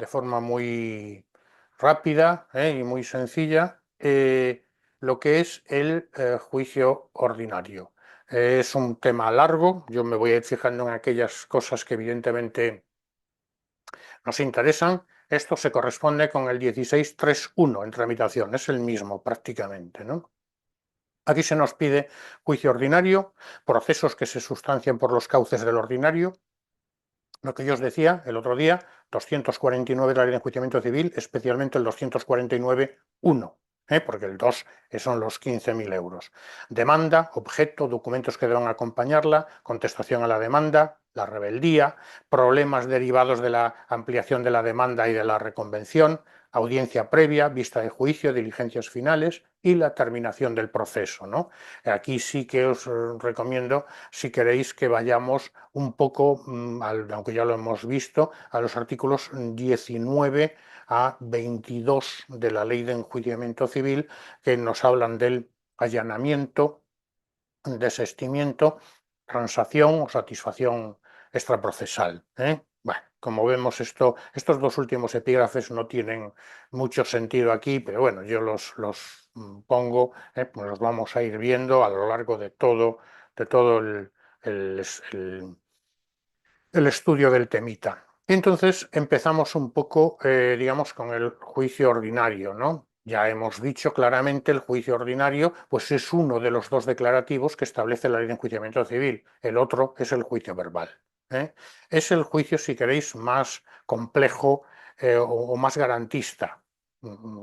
de forma muy rápida y muy sencilla lo que es el juicio ordinario. Es un tema largo, yo me voy a ir fijando en aquellas cosas que evidentemente nos interesan. Esto se corresponde con el 16.3.1 en tramitación, es el mismo prácticamente, ¿no? Aquí se nos pide juicio ordinario, procesos que se sustancian por los cauces del ordinario. Lo que yo os decía el otro día, 249 de la Ley de Enjuiciamiento Civil, especialmente el 249.1, porque el 2 son los 15.000 euros. Demanda, objeto, documentos que deban acompañarla, contestación a la demanda, la rebeldía, problemas derivados de la ampliación de la demanda y de la reconvención, audiencia previa, vista de juicio, diligencias finales y la terminación del proceso, ¿no? Aquí sí que os recomiendo, si queréis, que vayamos un poco, aunque ya lo hemos visto, a los artículos 19 a 22 de la Ley de Enjuiciamiento Civil, que nos hablan del allanamiento, desistimiento, transacción o satisfacción extraprocesal. Bueno, como vemos, estos dos últimos epígrafes no tienen mucho sentido aquí, pero bueno, yo los pongo, pues los vamos a ir viendo a lo largo de todo el, el estudio del temita. Entonces empezamos un poco, digamos, con el juicio ordinario, ¿no? Ya hemos dicho claramente, el juicio ordinario pues es uno de los dos declarativos que establece la Ley de Enjuiciamiento Civil, el otro es el juicio verbal. Es el juicio, si queréis, más complejo o más garantista,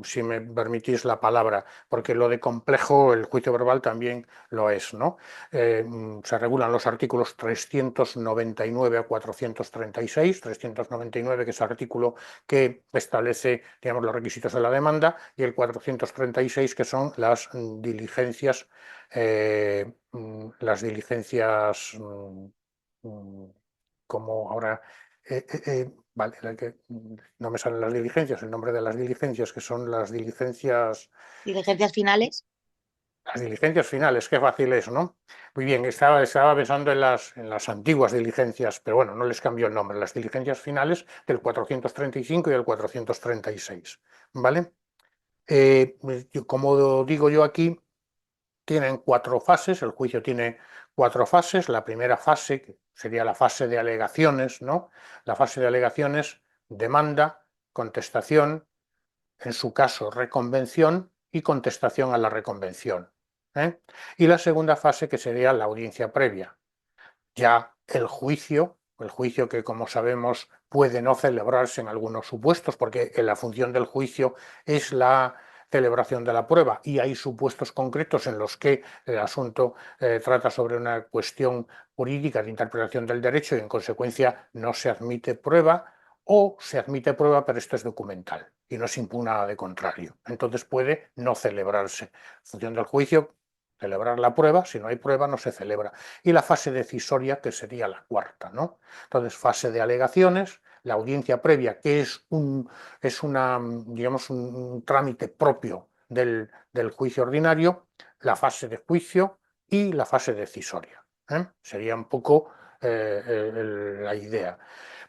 si me permitís la palabra, porque lo de complejo, el juicio verbal también lo es, ¿no? Se regulan los artículos 399 a 436, 399 que es el artículo que establece, digamos, los requisitos de la demanda, y el 436 que son las diligencias como ahora vale, no me salen las diligencias, el nombre de las diligencias, que son Diligencias finales. las diligencias finales, qué fácil es, ¿no? Muy bien, estaba pensando en las antiguas diligencias, pero bueno, no les cambió el nombre, las diligencias finales del 435 y el 436, ¿vale? Como digo yo aquí, tienen cuatro fases, el juicio tiene cuatro fases. La primera fase, que sería la fase de alegaciones, ¿no? La fase de alegaciones, demanda, contestación, en su caso reconvención y contestación a la reconvención. Y la segunda fase, que sería la audiencia previa. Ya el juicio que, como sabemos, puede no celebrarse en algunos supuestos, porque la función del juicio es la celebración de la prueba, y hay supuestos concretos en los que el asunto trata sobre una cuestión jurídica de interpretación del derecho y en consecuencia no se admite prueba, o se admite prueba pero esto es documental y no se impugna de contrario. Entonces puede no celebrarse. En función del juicio, celebrar la prueba, si no hay prueba no se celebra. Y la fase decisoria, que sería la cuarta, ¿no? Entonces, fase de alegaciones, la audiencia previa, que digamos, un trámite propio del juicio ordinario, la fase de juicio y la fase decisoria. Sería un poco la idea.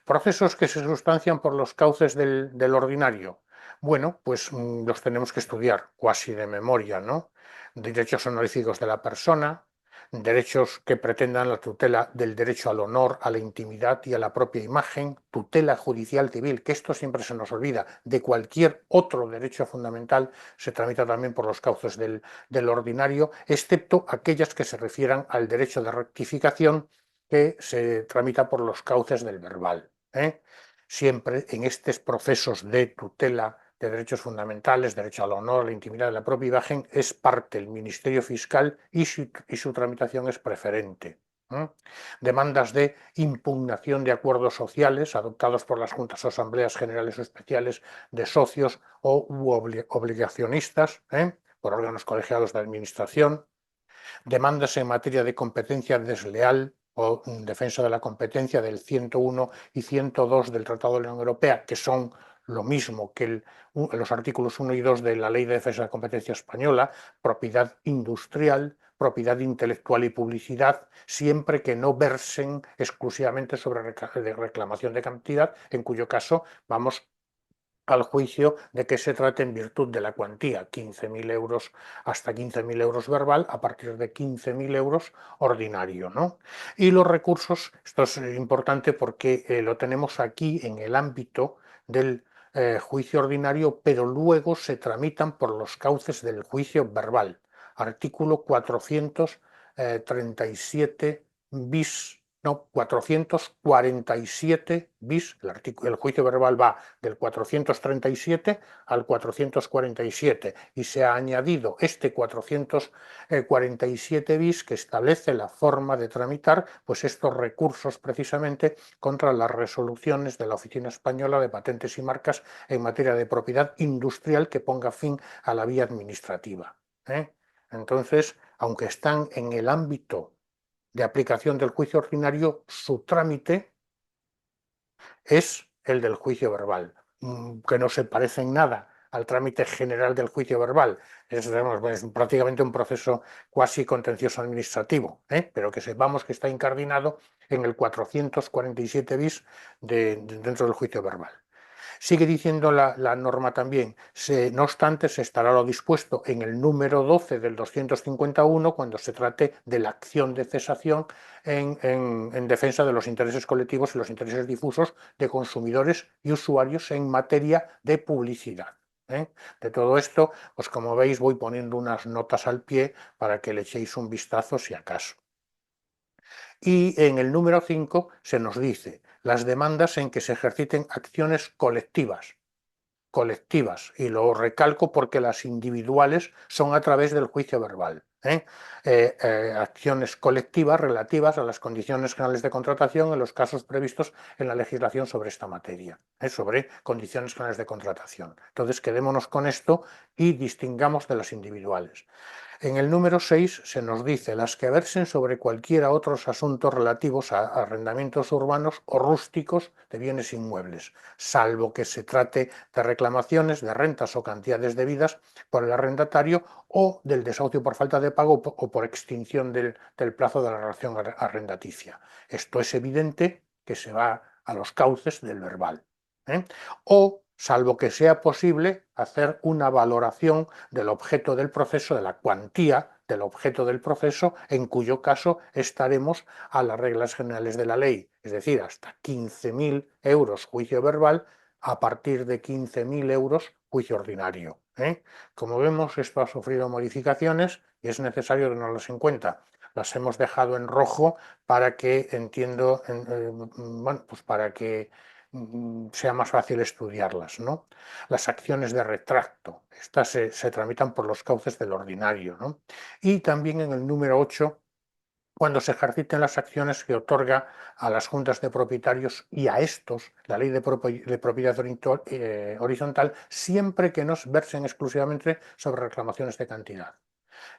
Procesos que se sustancian por los cauces del ordinario. Bueno, pues los tenemos que estudiar cuasi de memoria, ¿no? Derechos honoríficos de la persona, derechos que pretendan la tutela del derecho al honor, a la intimidad y a la propia imagen, tutela judicial civil, que esto siempre se nos olvida, de cualquier otro derecho fundamental se tramita también por los cauces del ordinario, excepto aquellas que se refieran al derecho de rectificación que se tramita por los cauces del verbal. Siempre en estos procesos de tutela de derechos fundamentales, derecho al honor, a la intimidad de la propia imagen, es parte el Ministerio Fiscal y su tramitación es preferente. Demandas de impugnación de acuerdos sociales adoptados por las juntas o asambleas generales o especiales de socios u obligacionistas, por órganos colegiados de administración. Demandas en materia de competencia desleal o defensa de la competencia del 101 y 102 del Tratado de la Unión Europea, que son lo mismo que los artículos 1 y 2 de la Ley de Defensa de la Competencia Española, propiedad industrial, propiedad intelectual y publicidad, siempre que no versen exclusivamente sobre reclamación de cantidad, en cuyo caso vamos al juicio de que se trate en virtud de la cuantía, 15.000 euros hasta 15.000 euros verbal, a partir de 15.000 euros ordinario, ¿no? Y los recursos, esto es importante porque lo tenemos aquí en el ámbito del juicio ordinario, pero luego se tramitan por los cauces del juicio verbal. Artículo 437 bis. No, 447 bis, el juicio verbal va del 437 al 447 y se ha añadido este 447 bis que establece la forma de tramitar pues estos recursos precisamente contra las resoluciones de la Oficina Española de Patentes y Marcas en materia de propiedad industrial que ponga fin a la vía administrativa. Entonces, aunque están en el ámbito de aplicación del juicio ordinario, su trámite es el del juicio verbal, que no se parece en nada al trámite general del juicio verbal. Es prácticamente un proceso cuasi contencioso administrativo, pero que sepamos que está incardinado en el 447 bis dentro del juicio verbal. Sigue diciendo la norma también, no obstante, se estará lo dispuesto en el número 12 del 251 cuando se trate de la acción de cesación en defensa de los intereses colectivos y los intereses difusos de consumidores y usuarios en materia de publicidad. De todo esto, pues como veis, voy poniendo unas notas al pie para que le echéis un vistazo si acaso. Y en el número 5 se nos dice las demandas en que se ejerciten acciones colectivas, y lo recalco porque las individuales son a través del juicio verbal. Acciones colectivas relativas a las condiciones generales de contratación en los casos previstos en la legislación sobre esta materia, sobre condiciones generales de contratación. Entonces quedémonos con esto y distingamos de las individuales. En el número 6 se nos dice las que versen sobre cualquiera otros asuntos relativos a arrendamientos urbanos o rústicos de bienes inmuebles, salvo que se trate de reclamaciones de rentas o cantidades debidas por el arrendatario o del desahucio por falta de pago o por extinción del plazo de la relación arrendaticia. Esto es evidente que se va a los cauces del verbal. O salvo que sea posible hacer una valoración del objeto del proceso, de la cuantía del objeto del proceso, en cuyo caso estaremos a las reglas generales de la ley, es decir, hasta 15.000 euros juicio verbal, a partir de 15.000 euros juicio ordinario. Como vemos, esto ha sufrido modificaciones y es necesario tenerlas en cuenta. Las hemos dejado en rojo para que bueno, pues para que sea más fácil estudiarlas, ¿no? Las acciones de retracto, estas se tramitan por los cauces del ordinario, ¿no? Y también en el número 8, cuando se ejerciten las acciones que otorga a las juntas de propietarios y a estos la ley de propiedad horizontal, siempre que no versen exclusivamente sobre reclamaciones de cantidad,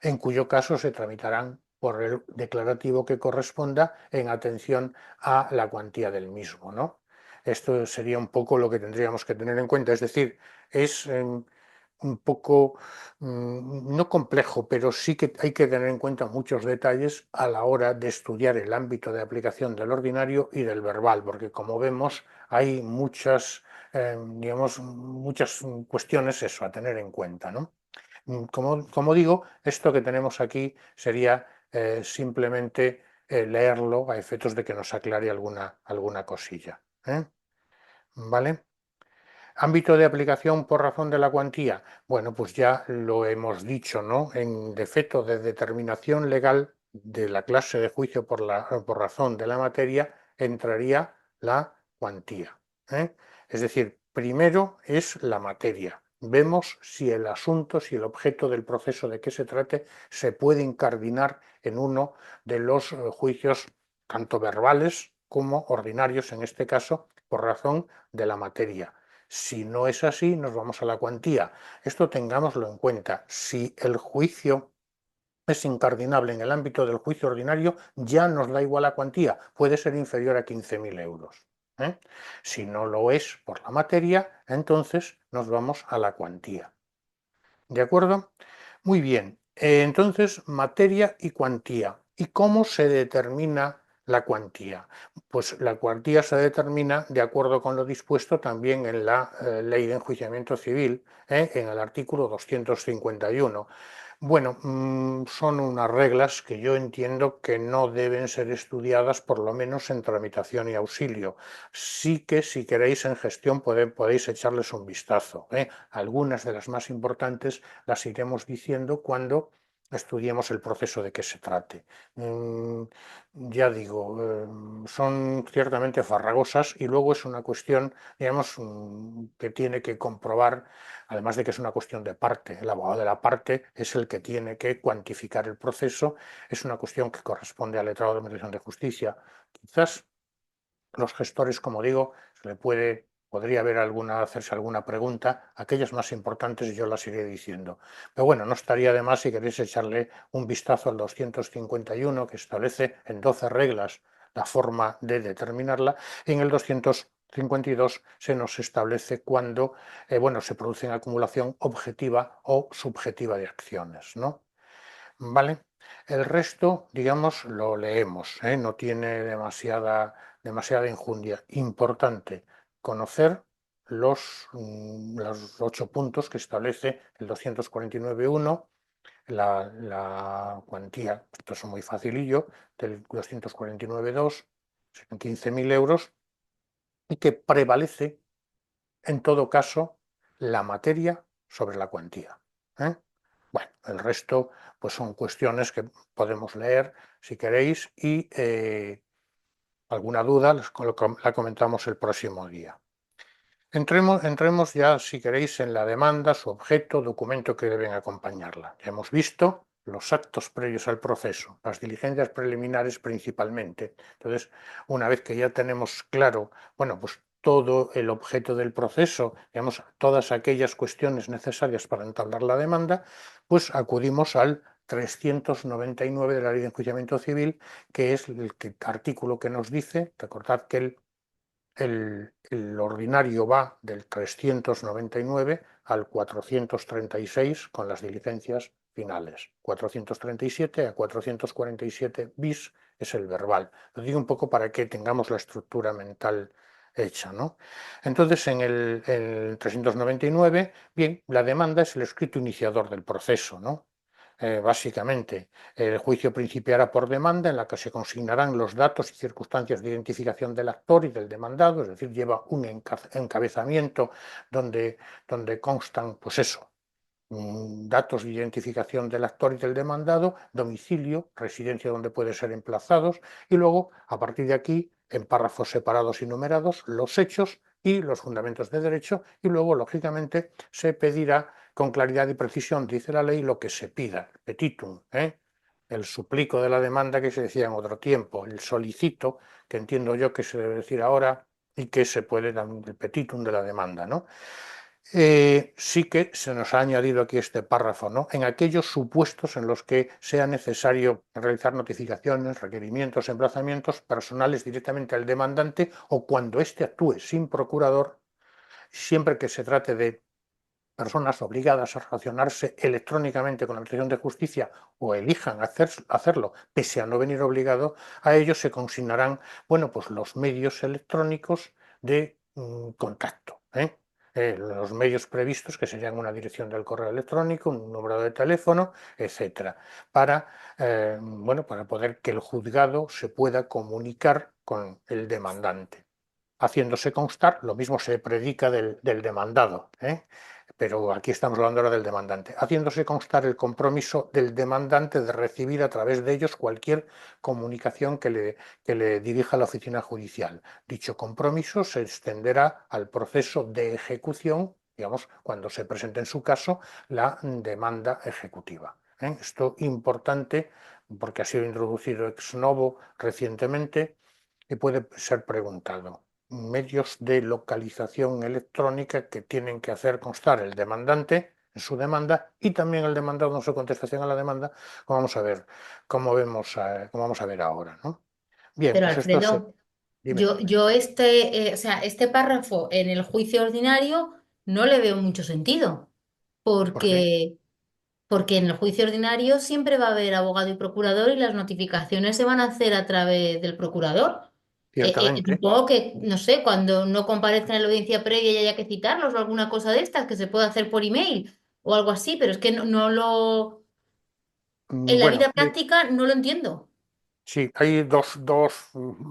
en cuyo caso se tramitarán por el declarativo que corresponda en atención a la cuantía del mismo, ¿no? Esto sería un poco lo que tendríamos que tener en cuenta, es decir, es un poco, no complejo, pero sí que hay que tener en cuenta muchos detalles a la hora de estudiar el ámbito de aplicación del ordinario y del verbal, porque como vemos hay muchas, digamos, muchas cuestiones eso, a tener en cuenta, ¿no? Como digo, esto que tenemos aquí sería simplemente leerlo a efectos de que nos aclare alguna cosilla. ¿Vale? Ámbito de aplicación por razón de la cuantía. Bueno, pues ya lo hemos dicho, ¿no? En defecto de determinación legal de la clase de juicio por razón de la materia, entraría la cuantía. Es decir, primero es la materia. Vemos si el asunto, si el objeto del proceso de que se trate, se puede incardinar en uno de los juicios, tanto verbales como ordinarios, en este caso, por razón de la materia. Si no es así, nos vamos a la cuantía. Esto tengámoslo en cuenta. Si el juicio es incardinable en el ámbito del juicio ordinario, ya nos da igual la cuantía, puede ser inferior a 15.000 euros. Si no lo es por la materia, entonces nos vamos a la cuantía. ¿De acuerdo? Muy bien, entonces materia y cuantía. ¿Y cómo se determina la cuantía. Pues la cuantía se determina de acuerdo con lo dispuesto también en la Ley de Enjuiciamiento Civil, en el artículo 251. Bueno, son unas reglas que yo entiendo que no deben ser estudiadas por lo menos en tramitación y auxilio. Sí que si queréis en gestión podéis echarles un vistazo, ¿eh? Algunas de las más importantes las iremos diciendo cuando estudiemos el proceso de que se trate. Mm, ya digo, son ciertamente farragosas y luego es una cuestión, digamos, que tiene que comprobar. Además de que es una cuestión de parte, el abogado de la parte es el que tiene que cuantificar el proceso, es una cuestión que corresponde al letrado de Administración de Justicia. Quizás los gestores, como digo, podría haber hacerse alguna pregunta, aquellas más importantes yo las iré diciendo. Pero bueno, no estaría de más si queréis echarle un vistazo al 251 que establece en 12 reglas la forma de determinarla, y en el 252 se nos establece cuando bueno, se produce una acumulación objetiva o subjetiva de acciones, ¿no? ¿Vale? El resto, digamos, lo leemos, ¿eh? No tiene demasiada enjundia. Importante conocer los 8 puntos que establece el 249.1, la cuantía, esto es muy facilillo, del 249.2, son 15.000 euros, y que prevalece en todo caso la materia sobre la cuantía, ¿eh? Bueno, el resto pues son cuestiones que podemos leer si queréis y alguna duda la comentamos el próximo día. Entremos ya, si queréis, en la demanda, su objeto, documento que deben acompañarla. Ya hemos visto los actos previos al proceso, las diligencias preliminares principalmente. Entonces, una vez que ya tenemos claro, bueno, pues todo el objeto del proceso, digamos, todas aquellas cuestiones necesarias para entablar la demanda, pues acudimos al 399 de la Ley de Enjuiciamiento Civil, que es artículo que nos dice, recordad que el ordinario va del 399 al 436 con las diligencias finales. 437 a 447 bis es el verbal. Lo digo un poco para que tengamos la estructura mental hecha, ¿no? Entonces, en el 399, bien, la demanda es el escrito iniciador del proceso, ¿no? Básicamente, el juicio principiará por demanda en la que se consignarán los datos y circunstancias de identificación del actor y del demandado, es decir, lleva un encabezamiento donde constan, pues eso, datos de identificación del actor y del demandado, domicilio, residencia donde puede ser emplazados, y luego, a partir de aquí, en párrafos separados y numerados, los hechos y los fundamentos de derecho, y luego, lógicamente, se pedirá con claridad y precisión, dice la ley, lo que se pida, petitum, el suplico de la demanda que se decía en otro tiempo, el solicito, que entiendo yo que se debe decir ahora, y que se puede dar el petitum de la demanda, ¿no? Sí que se nos ha añadido aquí este párrafo, ¿no? En aquellos supuestos en los que sea necesario realizar notificaciones, requerimientos, emplazamientos personales directamente al demandante o cuando éste actúe sin procurador, siempre que se trate de personas obligadas a relacionarse electrónicamente con la Administración de Justicia o elijan hacerlo, pese a no venir obligado, a ellos se consignarán, bueno, pues los medios electrónicos de contacto, ¿eh? Los medios previstos, que serían una dirección del correo electrónico, un número de teléfono, etcétera, bueno, para poder que el juzgado se pueda comunicar con el demandante haciéndose constar, lo mismo se predica del demandado, pero aquí estamos hablando ahora del demandante, haciéndose constar el compromiso del demandante de recibir a través de ellos cualquier comunicación que le dirija la oficina judicial. Dicho compromiso se extenderá al proceso de ejecución, digamos, cuando se presente en su caso la demanda ejecutiva. Esto importante porque ha sido introducido ex novo recientemente y puede ser preguntado. Medios de localización electrónica que tienen que hacer constar el demandante en su demanda y también el demandado en su contestación a la demanda, como vamos a ver, como vamos a ver ahora, ¿no? Bien, Pero pues esto es. Alfredo, Dime, o sea, este párrafo en el juicio ordinario no le veo mucho sentido, ¿por qué? porque Porque en el juicio ordinario siempre va a haber abogado y procurador y las notificaciones se van a hacer a través del procurador. Ciertamente. Supongo que, no sé, cuando no comparezcan en la audiencia previa y haya que citarlos o alguna cosa de estas que se puede hacer por email o algo así, pero es que en la Bueno, vida práctica no lo entiendo. sí, hay dos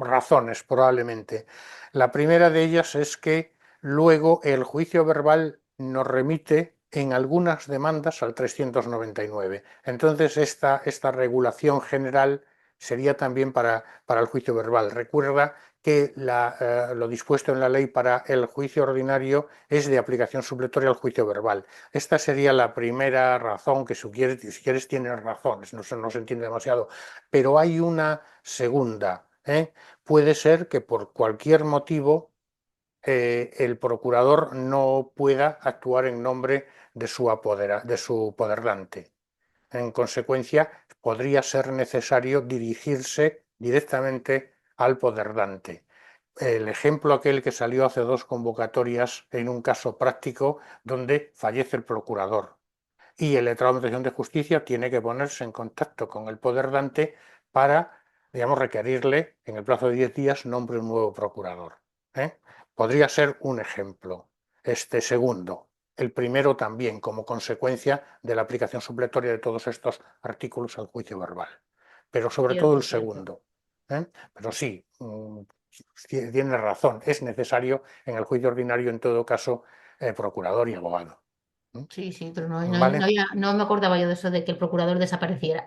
razones probablemente. La primera de ellas es que luego el juicio verbal nos remite en algunas demandas al 399. Entonces, esta regulación general sería también para el juicio verbal. Recuerda que lo dispuesto en la ley para el juicio ordinario es de aplicación supletoria al juicio verbal. Esta sería la primera razón que si quieres tienes razones, no se entiende demasiado, pero hay una segunda, ¿eh? Puede ser que por cualquier motivo el procurador no pueda actuar en nombre de su poderdante. En consecuencia, podría ser necesario dirigirse directamente al poderdante. El ejemplo aquel que salió hace dos convocatorias en un caso práctico donde fallece el procurador y el letrado de Administración de Justicia tiene que ponerse en contacto con el poder dante para, digamos, requerirle en el plazo de 10 días nombre un nuevo procurador. ¿Eh? Podría ser un ejemplo. Este segundo. El primero también, como consecuencia de la aplicación supletoria de todos estos artículos al juicio verbal. Pero sobre todo Cierto, el cierto. segundo. Pero sí, tiene razón, es necesario en el juicio ordinario, en todo caso, procurador y abogado. Sí, sí, pero ¿Vale? no me acordaba yo de eso de que el procurador desapareciera.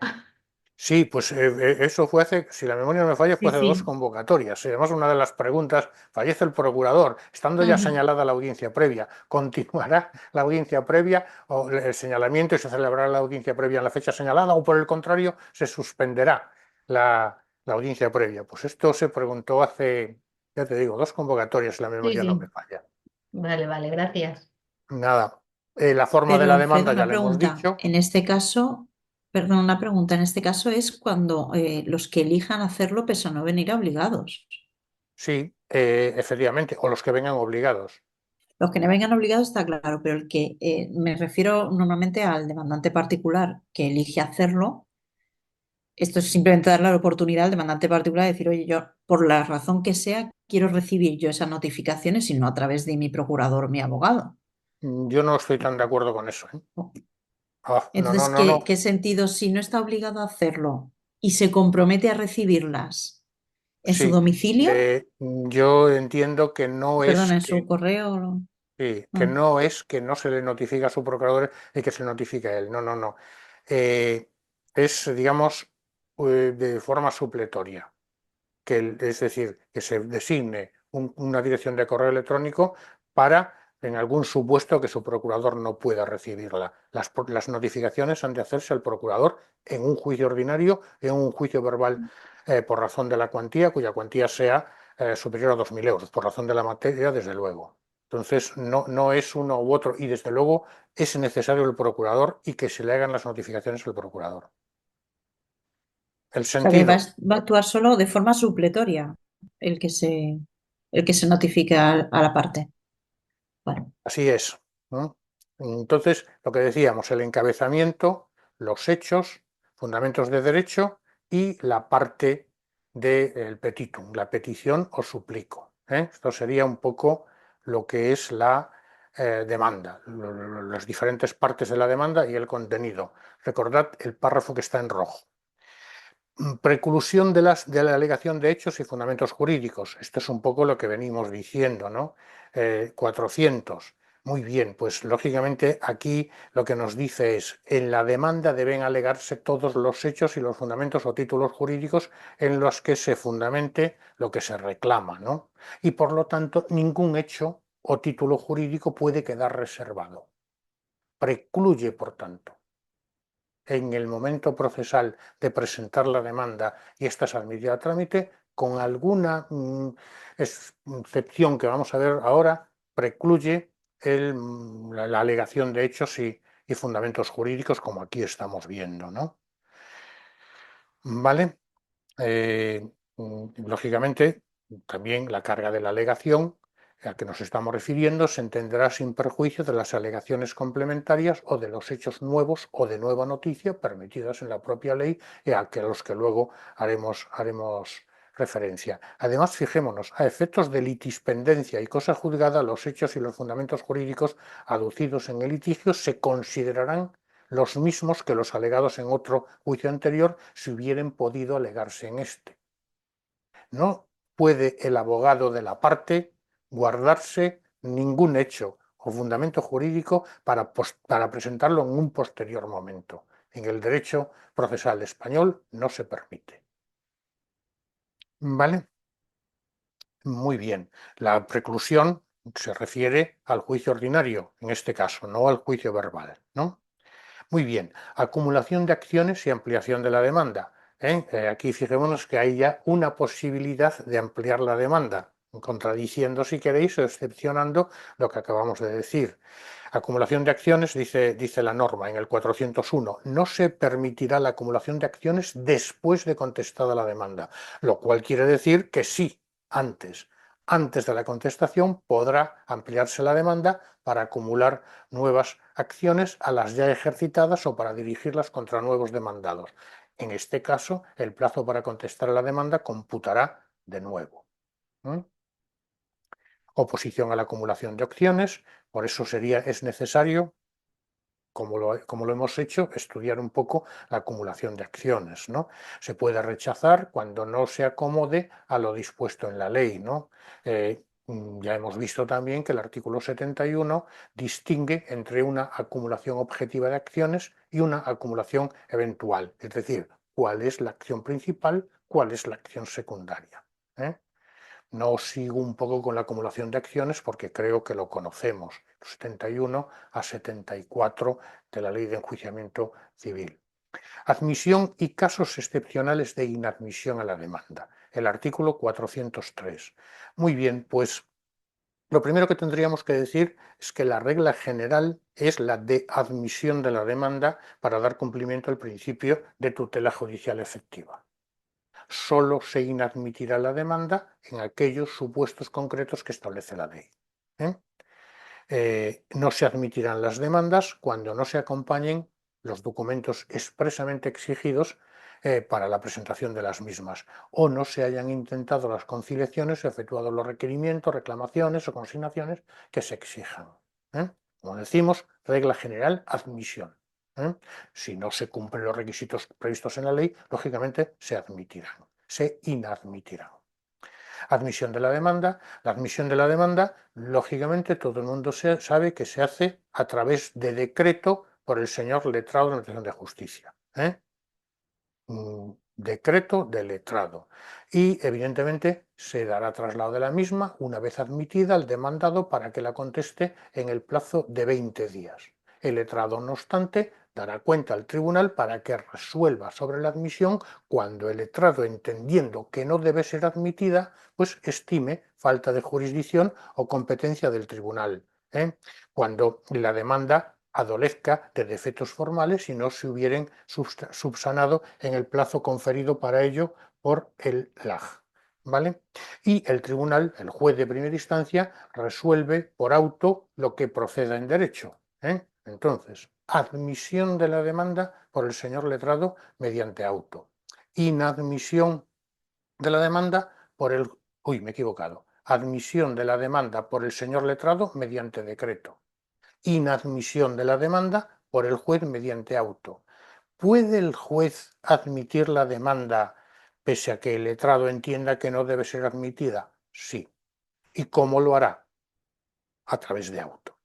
Sí, pues eso fue hace, si la memoria no me falla, fue Sí, hace dos sí. convocatorias. Y además, una de las preguntas, fallece el procurador, estando ya Ujú. señalada la audiencia previa, ¿continuará la audiencia previa o el señalamiento y se celebrará la audiencia previa en la fecha señalada o por el contrario, se suspenderá la audiencia previa? Pues esto se preguntó hace, ya te digo, dos convocatorias, si la Sí, memoria no me sí. falla. Vale, vale, gracias. Nada, la forma de Pero la Alfredo, demanda ya una le hemos pregunta. dicho. En este caso, perdón, una pregunta. En este caso es cuando los que elijan hacerlo, pues a no venir obligados. Sí, efectivamente, o los que vengan obligados. Los que no vengan obligados está claro, pero el que me refiero normalmente al demandante particular que elige hacerlo. Esto es simplemente darle la oportunidad al demandante particular de decir, oye, yo, por la razón que sea, quiero recibir yo esas notificaciones y no a través de mi procurador o mi abogado. Yo no estoy tan de acuerdo con eso, ¿eh? Ah, no, no, Entonces, no, no. ¿qué sentido si no está obligado a hacerlo y se compromete a recibirlas en su Sí, domicilio? yo entiendo que no Perdón, es en su correo. sí, que Ah, no es que no se le notifica a su procurador y que se le notifique a él. No, no, no. Eh, es, digamos, de forma supletoria. Es decir, que se designe una dirección de correo electrónico para, en algún supuesto, que su procurador no pueda recibirla. Las notificaciones han de hacerse al procurador en un juicio ordinario, en un juicio verbal por razón de la cuantía, cuya cuantía sea superior a 2.000 euros, por razón de la materia, desde luego. Entonces, no, no es uno u otro, y desde luego es necesario el procurador y que se le hagan las notificaciones al procurador. El o sea, que sentido. va a actuar solo de forma supletoria el que se notifique a la parte. Bueno, Así es, ¿no? Entonces, lo que decíamos, el encabezamiento, los hechos, fundamentos de derecho y la parte del petitum, la petición o suplico. Esto sería un poco lo que es la demanda, las diferentes partes de la demanda y el contenido. Recordad el párrafo que está en rojo. Preclusión de la alegación de hechos y fundamentos jurídicos. Esto es un poco lo que venimos diciendo, ¿no? 400. Muy bien, pues lógicamente aquí lo que nos dice es, en la demanda deben alegarse todos los hechos y los fundamentos o títulos jurídicos en los que se fundamente lo que se reclama, ¿no? Y por lo tanto, ningún hecho o título jurídico puede quedar reservado. Precluye, por tanto en el momento procesal de presentar la demanda y esta es admitida a trámite, con alguna excepción que vamos a ver ahora, precluye la alegación de hechos y fundamentos jurídicos, como aquí estamos viendo, ¿no? ¿Vale? Lógicamente, también la carga de la alegación a que nos estamos refiriendo se entenderá sin perjuicio de las alegaciones complementarias o de los hechos nuevos o de nueva noticia permitidas en la propia ley y a los que luego haremos referencia. Además, fijémonos, a efectos de litispendencia y cosa juzgada, los hechos y los fundamentos jurídicos aducidos en el litigio se considerarán los mismos que los alegados en otro juicio anterior si hubieran podido alegarse en este. No puede el abogado de la parte guardarse ningún hecho o fundamento jurídico para presentarlo en un posterior momento. En el derecho procesal español no se permite. ¿Vale? Muy bien. La preclusión se refiere al juicio ordinario, en este caso, no al juicio verbal, ¿no? Muy bien. Acumulación de acciones y ampliación de la demanda. Aquí fijémonos que hay ya una posibilidad de ampliar la demanda, contradiciendo, si queréis, o excepcionando lo que acabamos de decir. Acumulación de acciones, dice la norma en el 401, no se permitirá la acumulación de acciones después de contestada la demanda, lo cual quiere decir que sí, antes de la contestación podrá ampliarse la demanda para acumular nuevas acciones a las ya ejercitadas o para dirigirlas contra nuevos demandados. En este caso, el plazo para contestar a la demanda computará de nuevo. Oposición a la acumulación de acciones, por eso es necesario, como lo hemos hecho, estudiar un poco la acumulación de acciones, ¿no? Se puede rechazar cuando no se acomode a lo dispuesto en la ley, ¿no? Ya hemos visto también que el artículo 71 distingue entre una acumulación objetiva de acciones y una acumulación eventual, es decir, cuál es la acción principal, cuál es la acción secundaria. No sigo un poco con la acumulación de acciones porque creo que lo conocemos, 71 a 74 de la Ley de Enjuiciamiento Civil. Admisión y casos excepcionales de inadmisión a la demanda, el artículo 403. Muy bien, pues lo primero que tendríamos que decir es que la regla general es la de admisión de la demanda para dar cumplimiento al principio de tutela judicial efectiva. Solo se inadmitirá la demanda en aquellos supuestos concretos que establece la ley. No se admitirán las demandas cuando no se acompañen los documentos expresamente exigidos para la presentación de las mismas o no se hayan intentado las conciliaciones, efectuado los requerimientos, reclamaciones o consignaciones que se exijan. Como decimos, regla general, admisión. Si no se cumplen los requisitos previstos en la ley, lógicamente se admitirán, se inadmitirán. Admisión de la demanda. La admisión de la demanda, lógicamente, todo el mundo sabe que se hace a través de decreto por el señor letrado de la Administración de Justicia. Decreto de letrado. Y, evidentemente, se dará traslado de la misma una vez admitida al demandado para que la conteste en el plazo de 20 días. El letrado, no obstante, dará cuenta al tribunal para que resuelva sobre la admisión cuando el letrado, entendiendo que no debe ser admitida, pues estime falta de jurisdicción o competencia del tribunal. Cuando la demanda adolezca de defectos formales y no se hubieran subsanado en el plazo conferido para ello por el LAG. ¿Vale? Y el tribunal, el juez de primera instancia, resuelve por auto lo que proceda en derecho. Entonces, admisión de la demanda por el señor letrado mediante auto. Inadmisión de la demanda por el... Uy, me he equivocado. Admisión de la demanda por el señor letrado mediante decreto. Inadmisión de la demanda por el juez mediante auto. ¿Puede el juez admitir la demanda pese a que el letrado entienda que no debe ser admitida? Sí. ¿Y cómo lo hará? A través de auto.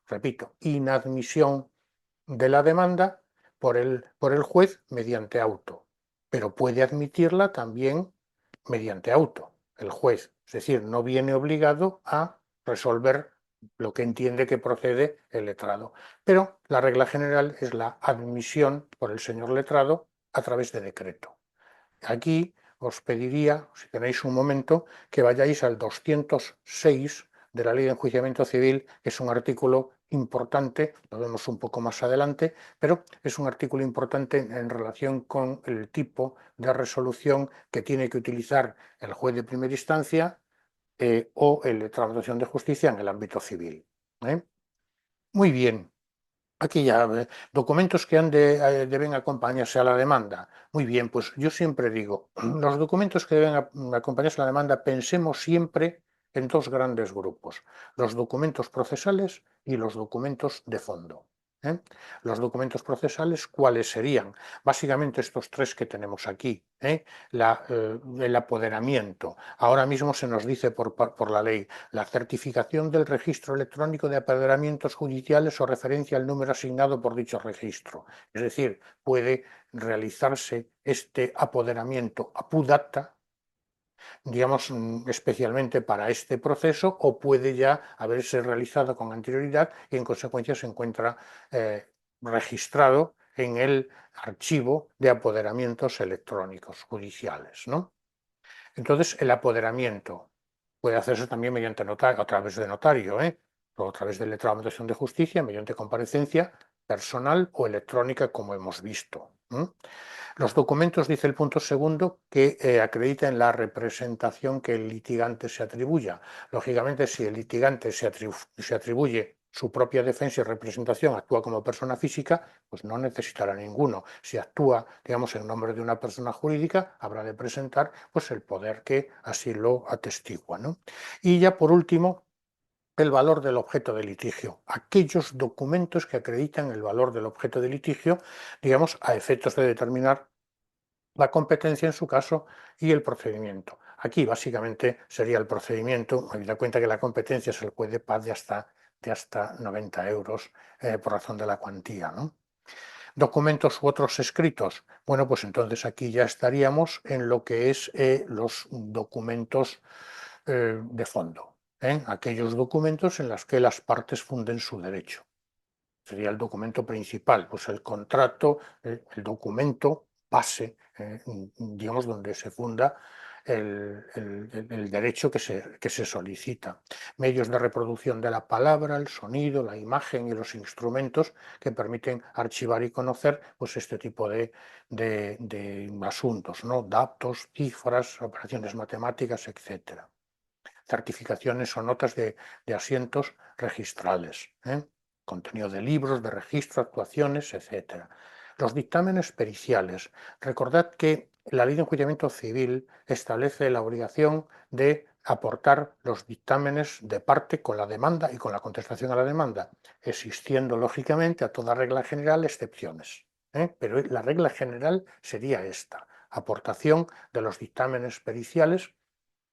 Repito, inadmisión de la demanda por el juez mediante auto, pero puede admitirla también mediante auto, el juez. Es decir, no viene obligado a resolver lo que entiende que procede el letrado. Pero la regla general es la admisión por el señor letrado a través de decreto. Aquí os pediría, si tenéis un momento, que vayáis al 206 de la Ley de Enjuiciamiento Civil, que es un artículo importante, lo vemos un poco más adelante, pero es un artículo importante en relación con el tipo de resolución que tiene que utilizar el juez de primera instancia o el letrado de Administración de Justicia en el ámbito civil. Muy bien. Aquí ya, documentos que deben acompañarse a la demanda. Muy bien, pues yo siempre digo, los documentos que deben acompañarse a la demanda, pensemos siempre en dos grandes grupos, los documentos procesales y los documentos de fondo. Los documentos procesales, ¿cuáles serían? Básicamente estos tres que tenemos aquí. El apoderamiento. Ahora mismo se nos dice por la ley, la certificación del registro electrónico de apoderamientos judiciales o referencia al número asignado por dicho registro. Es decir, puede realizarse este apoderamiento apudata, digamos, especialmente para este proceso, o puede ya haberse realizado con anterioridad y en consecuencia se encuentra registrado en el archivo de apoderamientos electrónicos judiciales, ¿no? Entonces, el apoderamiento puede hacerse también mediante notario, a través de notario, o a través del letrado de Administración de Justicia, mediante comparecencia personal o electrónica, como hemos visto. Los documentos, dice el punto segundo, que acrediten la representación que el litigante se atribuya. Lógicamente, si el litigante se atribuye su propia defensa y representación, actúa como persona física, pues no necesitará ninguno. Si actúa, digamos, en nombre de una persona jurídica, habrá de presentar pues, el poder que así lo atestigua, ¿no? Y ya por último, el valor del objeto de litigio. Aquellos documentos que acreditan el valor del objeto de litigio, digamos, a efectos de determinar la competencia en su caso y el procedimiento. Aquí básicamente sería el procedimiento, habida cuenta que la competencia se le puede pagar de hasta 90 euros por razón de la cuantía, ¿no? Documentos u otros escritos. Bueno, pues entonces aquí ya estaríamos en lo que es los documentos de fondo, aquellos documentos en los que las partes funden su derecho. Sería el documento principal, pues el contrato, el documento base, digamos, donde se funda el derecho que se solicita. Medios de reproducción de la palabra, el sonido, la imagen y los instrumentos que permiten archivar y conocer pues, este tipo de asuntos, ¿no? Datos, cifras, operaciones matemáticas, etc. Certificaciones o notas de asientos registrales. Contenido de libros, de registro, actuaciones, etc. Los dictámenes periciales. Recordad que la Ley de Enjuiciamiento Civil establece la obligación de aportar los dictámenes de parte con la demanda y con la contestación a la demanda, existiendo lógicamente a toda regla general excepciones. Pero la regla general sería esta: aportación de los dictámenes periciales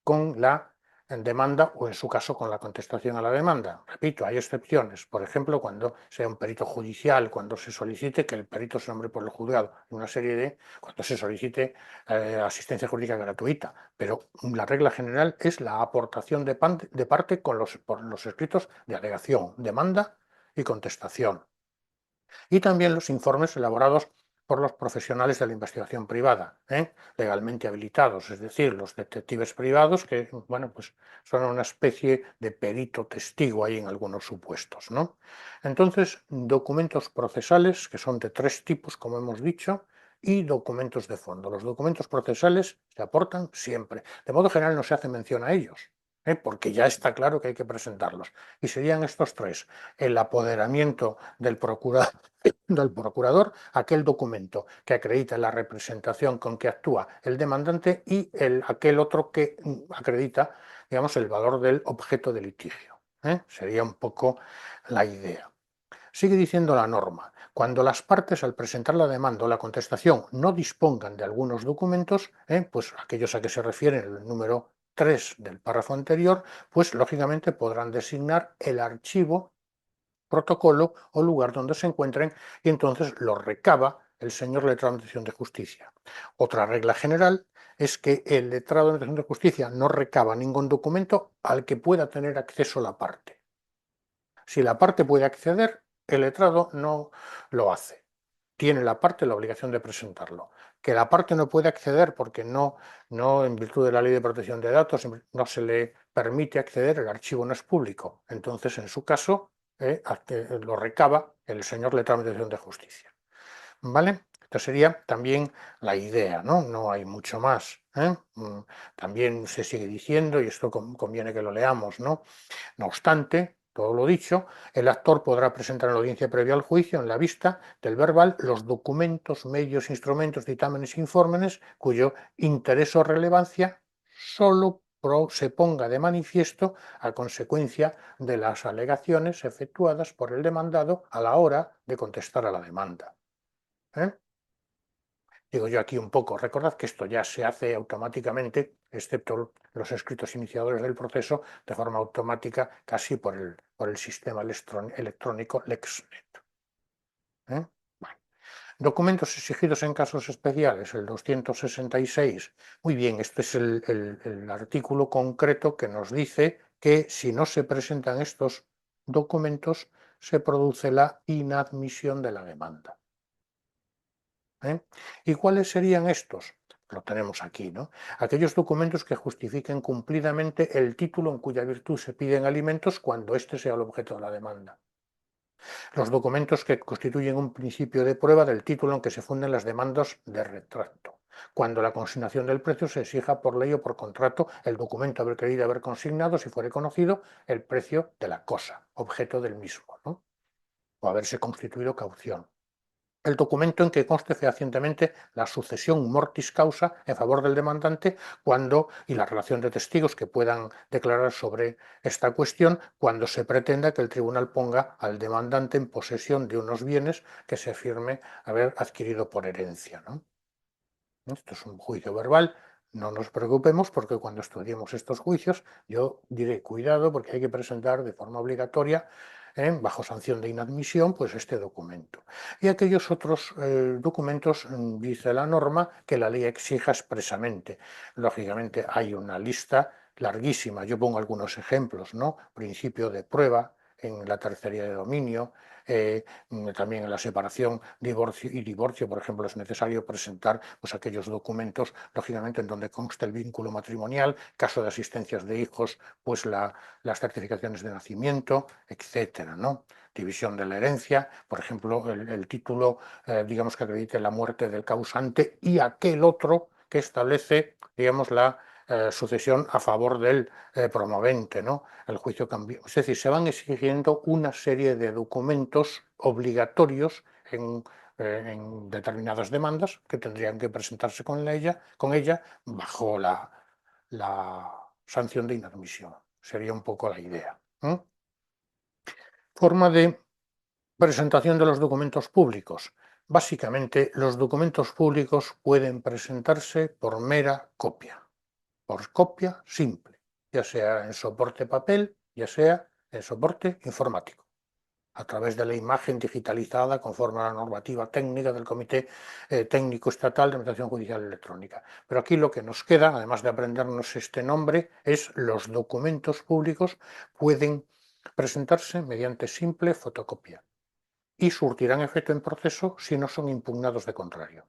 con la demanda o en su caso con la contestación a la demanda. Repito, hay excepciones, por ejemplo, cuando sea un perito judicial, cuando se solicite que el perito se nombre por el juzgado, cuando se solicite asistencia jurídica gratuita, pero la regla general es la aportación de parte por los escritos de alegación, demanda y contestación. Y también los informes elaborados por los profesionales de la investigación privada, legalmente habilitados, es decir, los detectives privados que, bueno, pues son una especie de perito testigo ahí en algunos supuestos, ¿no? Entonces, documentos procesales, que son de tres tipos, como hemos dicho, y documentos de fondo. Los documentos procesales se aportan siempre. De modo general no se hace mención a ellos, porque ya está claro que hay que presentarlos. Y serían estos tres: el apoderamiento del procurador, aquel documento que acredita la representación con que actúa el demandante, y aquel otro que acredita, digamos, el valor del objeto de litigio. Sería un poco la idea. Sigue diciendo la norma: cuando las partes, al presentar la demanda o la contestación, no dispongan de algunos documentos, pues aquellos a que se refieren el número 3 del párrafo anterior, pues lógicamente podrán designar el archivo, protocolo o lugar donde se encuentren, y entonces lo recaba el señor letrado de Administración de Justicia. Otra regla general es que el letrado de Administración de Justicia no recaba ningún documento al que pueda tener acceso la parte. Si la parte puede acceder, el letrado no lo hace. Tiene la parte la obligación de presentarlo. Que la parte no puede acceder porque no, en virtud de la Ley de Protección de Datos, no se le permite acceder, el archivo no es público. Entonces, en su caso, lo recaba el señor letrado de Administración de Justicia. ¿Vale? Esta sería también la idea, ¿no? No hay mucho más. También se sigue diciendo, y esto conviene que lo leamos, ¿no? No obstante, todo lo dicho, el actor podrá presentar en la audiencia previa al juicio, en la vista del verbal, los documentos, medios, instrumentos, dictámenes e informes cuyo interés o relevancia solo se ponga de manifiesto a consecuencia de las alegaciones efectuadas por el demandado a la hora de contestar a la demanda. Digo yo aquí un poco, recordad que esto ya se hace automáticamente, excepto los escritos iniciadores del proceso, de forma automática casi por el sistema electrónico LexNet. Bueno. Documentos exigidos en casos especiales, el 266. Muy bien, este es el artículo concreto que nos dice que si no se presentan estos documentos, se produce la inadmisión de la demanda. ¿Y cuáles serían estos? Lo tenemos aquí, ¿no? Aquellos documentos que justifiquen cumplidamente el título en cuya virtud se piden alimentos cuando éste sea el objeto de la demanda. Los documentos que constituyen un principio de prueba del título en que se funden las demandas de retracto. Cuando la consignación del precio se exija por ley o por contrato el documento haber querido haber consignado, si fuere conocido, el precio de la cosa, objeto del mismo, ¿no? O haberse constituido caución. El documento en que conste fehacientemente la sucesión mortis causa en favor del demandante y la relación de testigos que puedan declarar sobre esta cuestión cuando se pretenda que el tribunal ponga al demandante en posesión de unos bienes que se afirme haber adquirido por herencia, ¿no? Esto es un juicio verbal. No nos preocupemos porque cuando estudiemos estos juicios yo diré cuidado porque hay que presentar de forma obligatoria bajo sanción de inadmisión pues este documento. Y aquellos otros documentos dice la norma que la ley exija expresamente. Lógicamente hay una lista larguísima, yo pongo algunos ejemplos, ¿no? Principio de prueba en la tercería de dominio, también en la separación divorcio, por ejemplo, es necesario presentar pues, aquellos documentos, lógicamente, en donde consta el vínculo matrimonial, caso de asistencias de hijos, pues las certificaciones de nacimiento, etcétera, ¿no? División de la herencia, por ejemplo, el título, digamos, que acredite la muerte del causante y aquel otro que establece, digamos, la sucesión a favor del promovente, ¿no? El juicio cambio. Es decir, se van exigiendo una serie de documentos obligatorios en determinadas demandas que tendrían que presentarse con ella bajo la sanción de inadmisión. Sería un poco la idea. Forma de presentación de los documentos públicos. Básicamente, los documentos públicos pueden presentarse por mera copia. Por copia simple, ya sea en soporte papel, ya sea en soporte informático, a través de la imagen digitalizada conforme a la normativa técnica del Comité Técnico Estatal de Administración Judicial Electrónica. Pero aquí lo que nos queda, además de aprendernos este nombre, es los documentos públicos pueden presentarse mediante simple fotocopia y surtirán efecto en proceso si no son impugnados de contrario.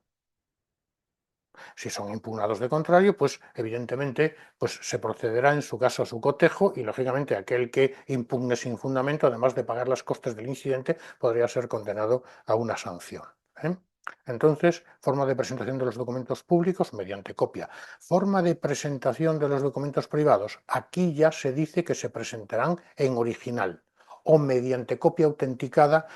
Si son impugnados de contrario, pues evidentemente pues, se procederá en su caso a su cotejo y lógicamente aquel que impugne sin fundamento, además de pagar los costes del incidente, podría ser condenado a una sanción. Entonces, forma de presentación de los documentos públicos mediante copia. Forma de presentación de los documentos privados. Aquí ya se dice que se presentarán en original o mediante copia autenticada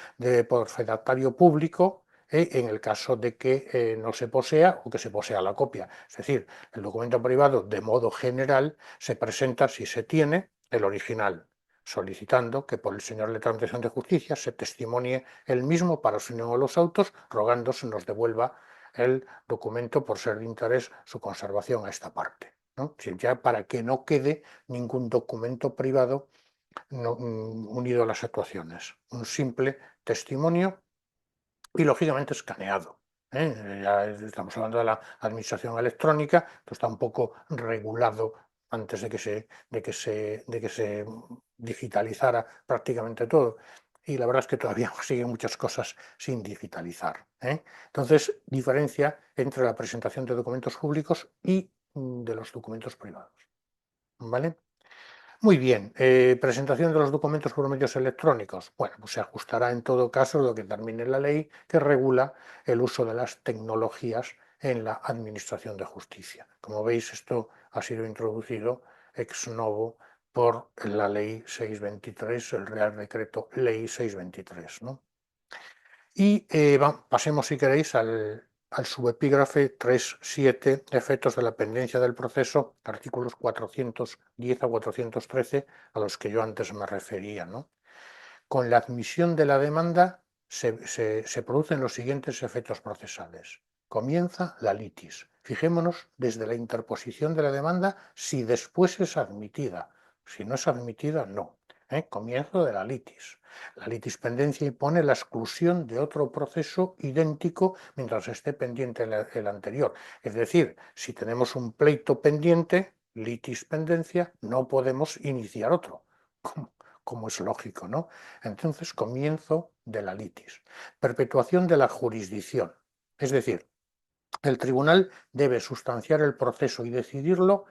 por fedatario público en el caso de que no se posea o que se posea la copia. Es decir, el documento privado de modo general se presenta si se tiene el original, solicitando que por el señor letrado de de Justicia se testimonie el mismo para su unión a los autos, rogando se nos devuelva el documento por ser de interés su conservación a esta parte, ¿no? Ya para que no quede ningún documento privado unido a las actuaciones. Un simple testimonio y lógicamente escaneado. Ya estamos hablando de la administración electrónica, esto está un poco regulado antes de que se digitalizara prácticamente todo. Y la verdad es que todavía siguen muchas cosas sin digitalizar. Entonces, diferencia entre la presentación de documentos públicos y de los documentos privados. ¿Vale? Muy bien, presentación de los documentos por medios electrónicos. Bueno, pues se ajustará en todo caso lo que termine la ley que regula el uso de las tecnologías en la Administración de Justicia. Como veis, esto ha sido introducido ex novo por la Ley 623, el Real Decreto Ley 623, ¿no? Y pasemos, si queréis, al subepígrafe 3.7, efectos de la pendencia del proceso, artículos 410 a 413, a los que yo antes me refería, ¿no? Con la admisión de la demanda se producen los siguientes efectos procesales. Comienza la litis. Fijémonos desde la interposición de la demanda si después es admitida. Si no es admitida, no. Comienzo de la litis. La litispendencia impone la exclusión de otro proceso idéntico mientras esté pendiente el anterior. Es decir, si tenemos un pleito pendiente, litispendencia, no podemos iniciar otro, como es lógico, ¿no? Entonces, comienzo de la litis. Perpetuación de la jurisdicción. Es decir, el tribunal debe sustanciar el proceso y decidirlo,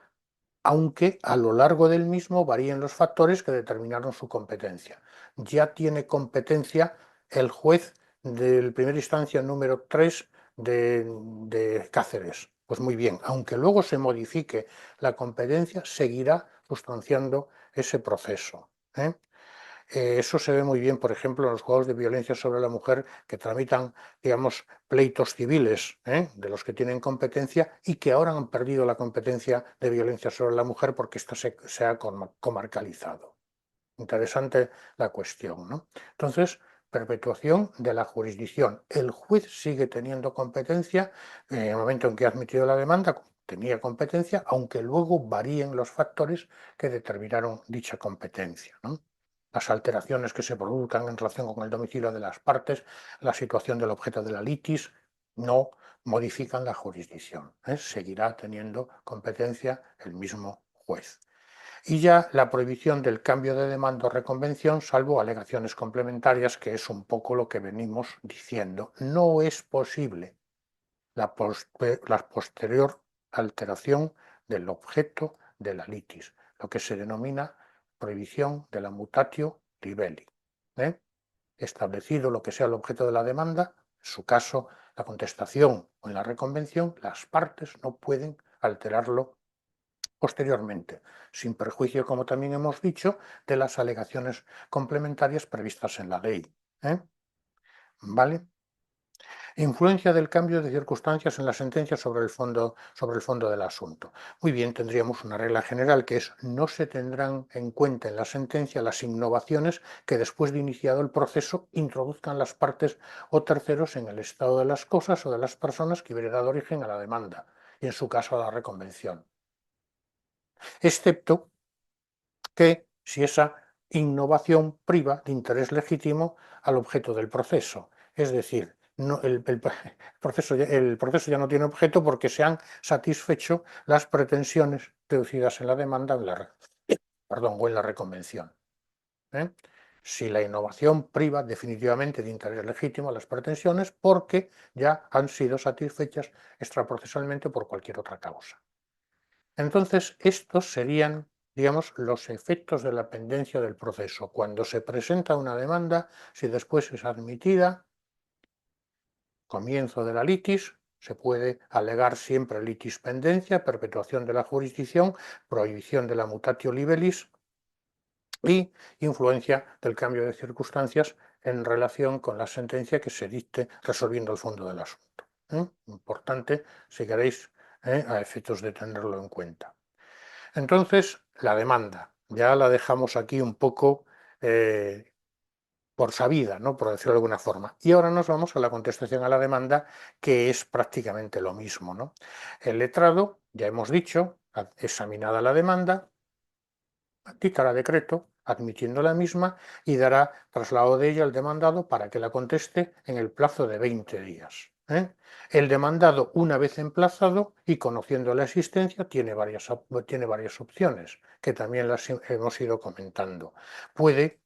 aunque a lo largo del mismo varíen los factores que determinaron su competencia. Ya tiene competencia el juez del primera instancia número 3 de Cáceres. Pues muy bien, aunque luego se modifique la competencia, seguirá sustanciando ese proceso. Eso se ve muy bien, por ejemplo, en los juzgados de violencia sobre la mujer que tramitan, digamos, pleitos civiles, de los que tienen competencia y que ahora han perdido la competencia de violencia sobre la mujer porque esto se ha comarcalizado. Interesante la cuestión, ¿no? Entonces, perpetuación de la jurisdicción. El juez sigue teniendo competencia en el momento en que ha admitido la demanda, tenía competencia, aunque luego varíen los factores que determinaron dicha competencia, ¿no? Las alteraciones que se produzcan en relación con el domicilio de las partes, la situación del objeto de la litis, no modifican la jurisdicción. Seguirá teniendo competencia el mismo juez. Y ya la prohibición del cambio de demanda o reconvención, salvo alegaciones complementarias, que es un poco lo que venimos diciendo. No es posible la posterior alteración del objeto de la litis, lo que se denomina prohibición de la mutatio libelli. Establecido lo que sea el objeto de la demanda, en su caso la contestación o en la reconvención, las partes no pueden alterarlo posteriormente, sin perjuicio, como también hemos dicho, de las alegaciones complementarias previstas en la ley. ¿Vale? Influencia del cambio de circunstancias en la sentencia sobre el fondo del asunto. Muy bien, tendríamos una regla general que es: no se tendrán en cuenta en la sentencia las innovaciones que después de iniciado el proceso introduzcan las partes o terceros en el estado de las cosas o de las personas que hubiera dado origen a la demanda y en su caso a la reconvención. Excepto que si esa innovación priva de interés legítimo al objeto del proceso. Es decir, el proceso ya no tiene objeto porque se han satisfecho las pretensiones deducidas en la demanda o en la reconvención. Si la innovación priva definitivamente de interés legítimo a las pretensiones porque ya han sido satisfechas extraprocesalmente por cualquier otra causa. Entonces, estos serían, digamos, los efectos de la pendencia del proceso. Cuando se presenta una demanda, si después es admitida, comienzo de la litis, se puede alegar siempre litispendencia, perpetuación de la jurisdicción, prohibición de la mutatio libellis y influencia del cambio de circunstancias en relación con la sentencia que se dicte resolviendo el fondo del asunto. Importante, si queréis, a efectos de tenerlo en cuenta. Entonces, la demanda, ya la dejamos aquí un poco por sabida, ¿no? Por decirlo de alguna forma. Y ahora nos vamos a la contestación a la demanda, que es prácticamente lo mismo, ¿no? El letrado, ya hemos dicho, examinada la demanda, dictará decreto admitiendo la misma y dará traslado de ella al demandado para que la conteste en el plazo de 20 días. El demandado, una vez emplazado y conociendo la existencia, tiene varias opciones, que también las hemos ido comentando. Puede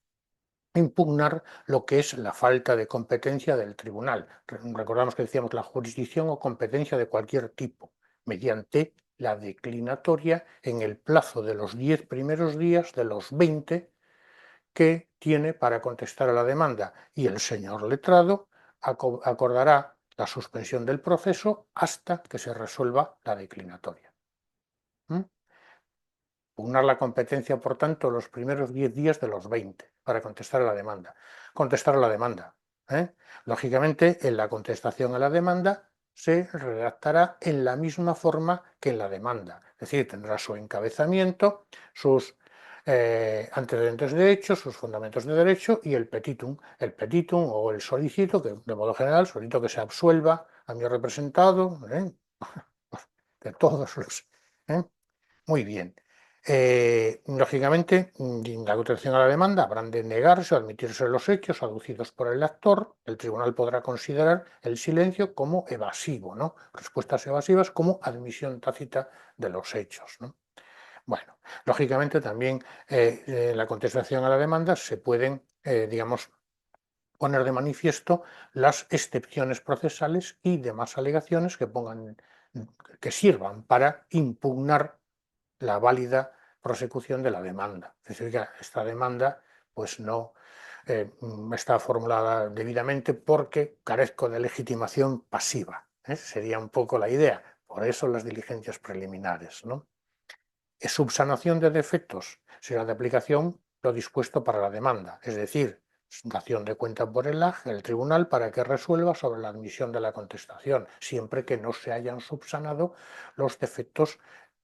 impugnar lo que es la falta de competencia del tribunal. Recordamos que decíamos la jurisdicción o competencia de cualquier tipo, mediante la declinatoria en el plazo de los 10 primeros días de los 20 que tiene para contestar a la demanda, y el señor letrado acordará la suspensión del proceso hasta que se resuelva la declinatoria. Pugnar la competencia, por tanto, los primeros 10 días de los 20 para contestar a la demanda. Contestar a la demanda. Lógicamente, en la contestación a la demanda se redactará en la misma forma que en la demanda. Es decir, tendrá su encabezamiento, sus antecedentes de hecho, sus fundamentos de derecho y el petitum. El petitum o el solicito, que de modo general, solicito que se absuelva a mi representado, de todos los... Muy bien. Lógicamente, en la contestación a la demanda habrán de negarse o admitirse los hechos aducidos por el actor. El tribunal podrá considerar el silencio como evasivo, ¿no? Respuestas evasivas como admisión tácita de los hechos, ¿no? Bueno, lógicamente también en la contestación a la demanda se pueden, digamos, poner de manifiesto las excepciones procesales y demás alegaciones que sirvan para impugnar la válida prosecución de la demanda. Es decir, que esta demanda pues no está formulada debidamente porque carezco de legitimación pasiva. Sería un poco la idea. Por eso las diligencias preliminares, ¿no? Subsanación de defectos será de aplicación lo dispuesto para la demanda, es decir, dación de cuenta por el tribunal para que resuelva sobre la admisión de la contestación, siempre que no se hayan subsanado los defectos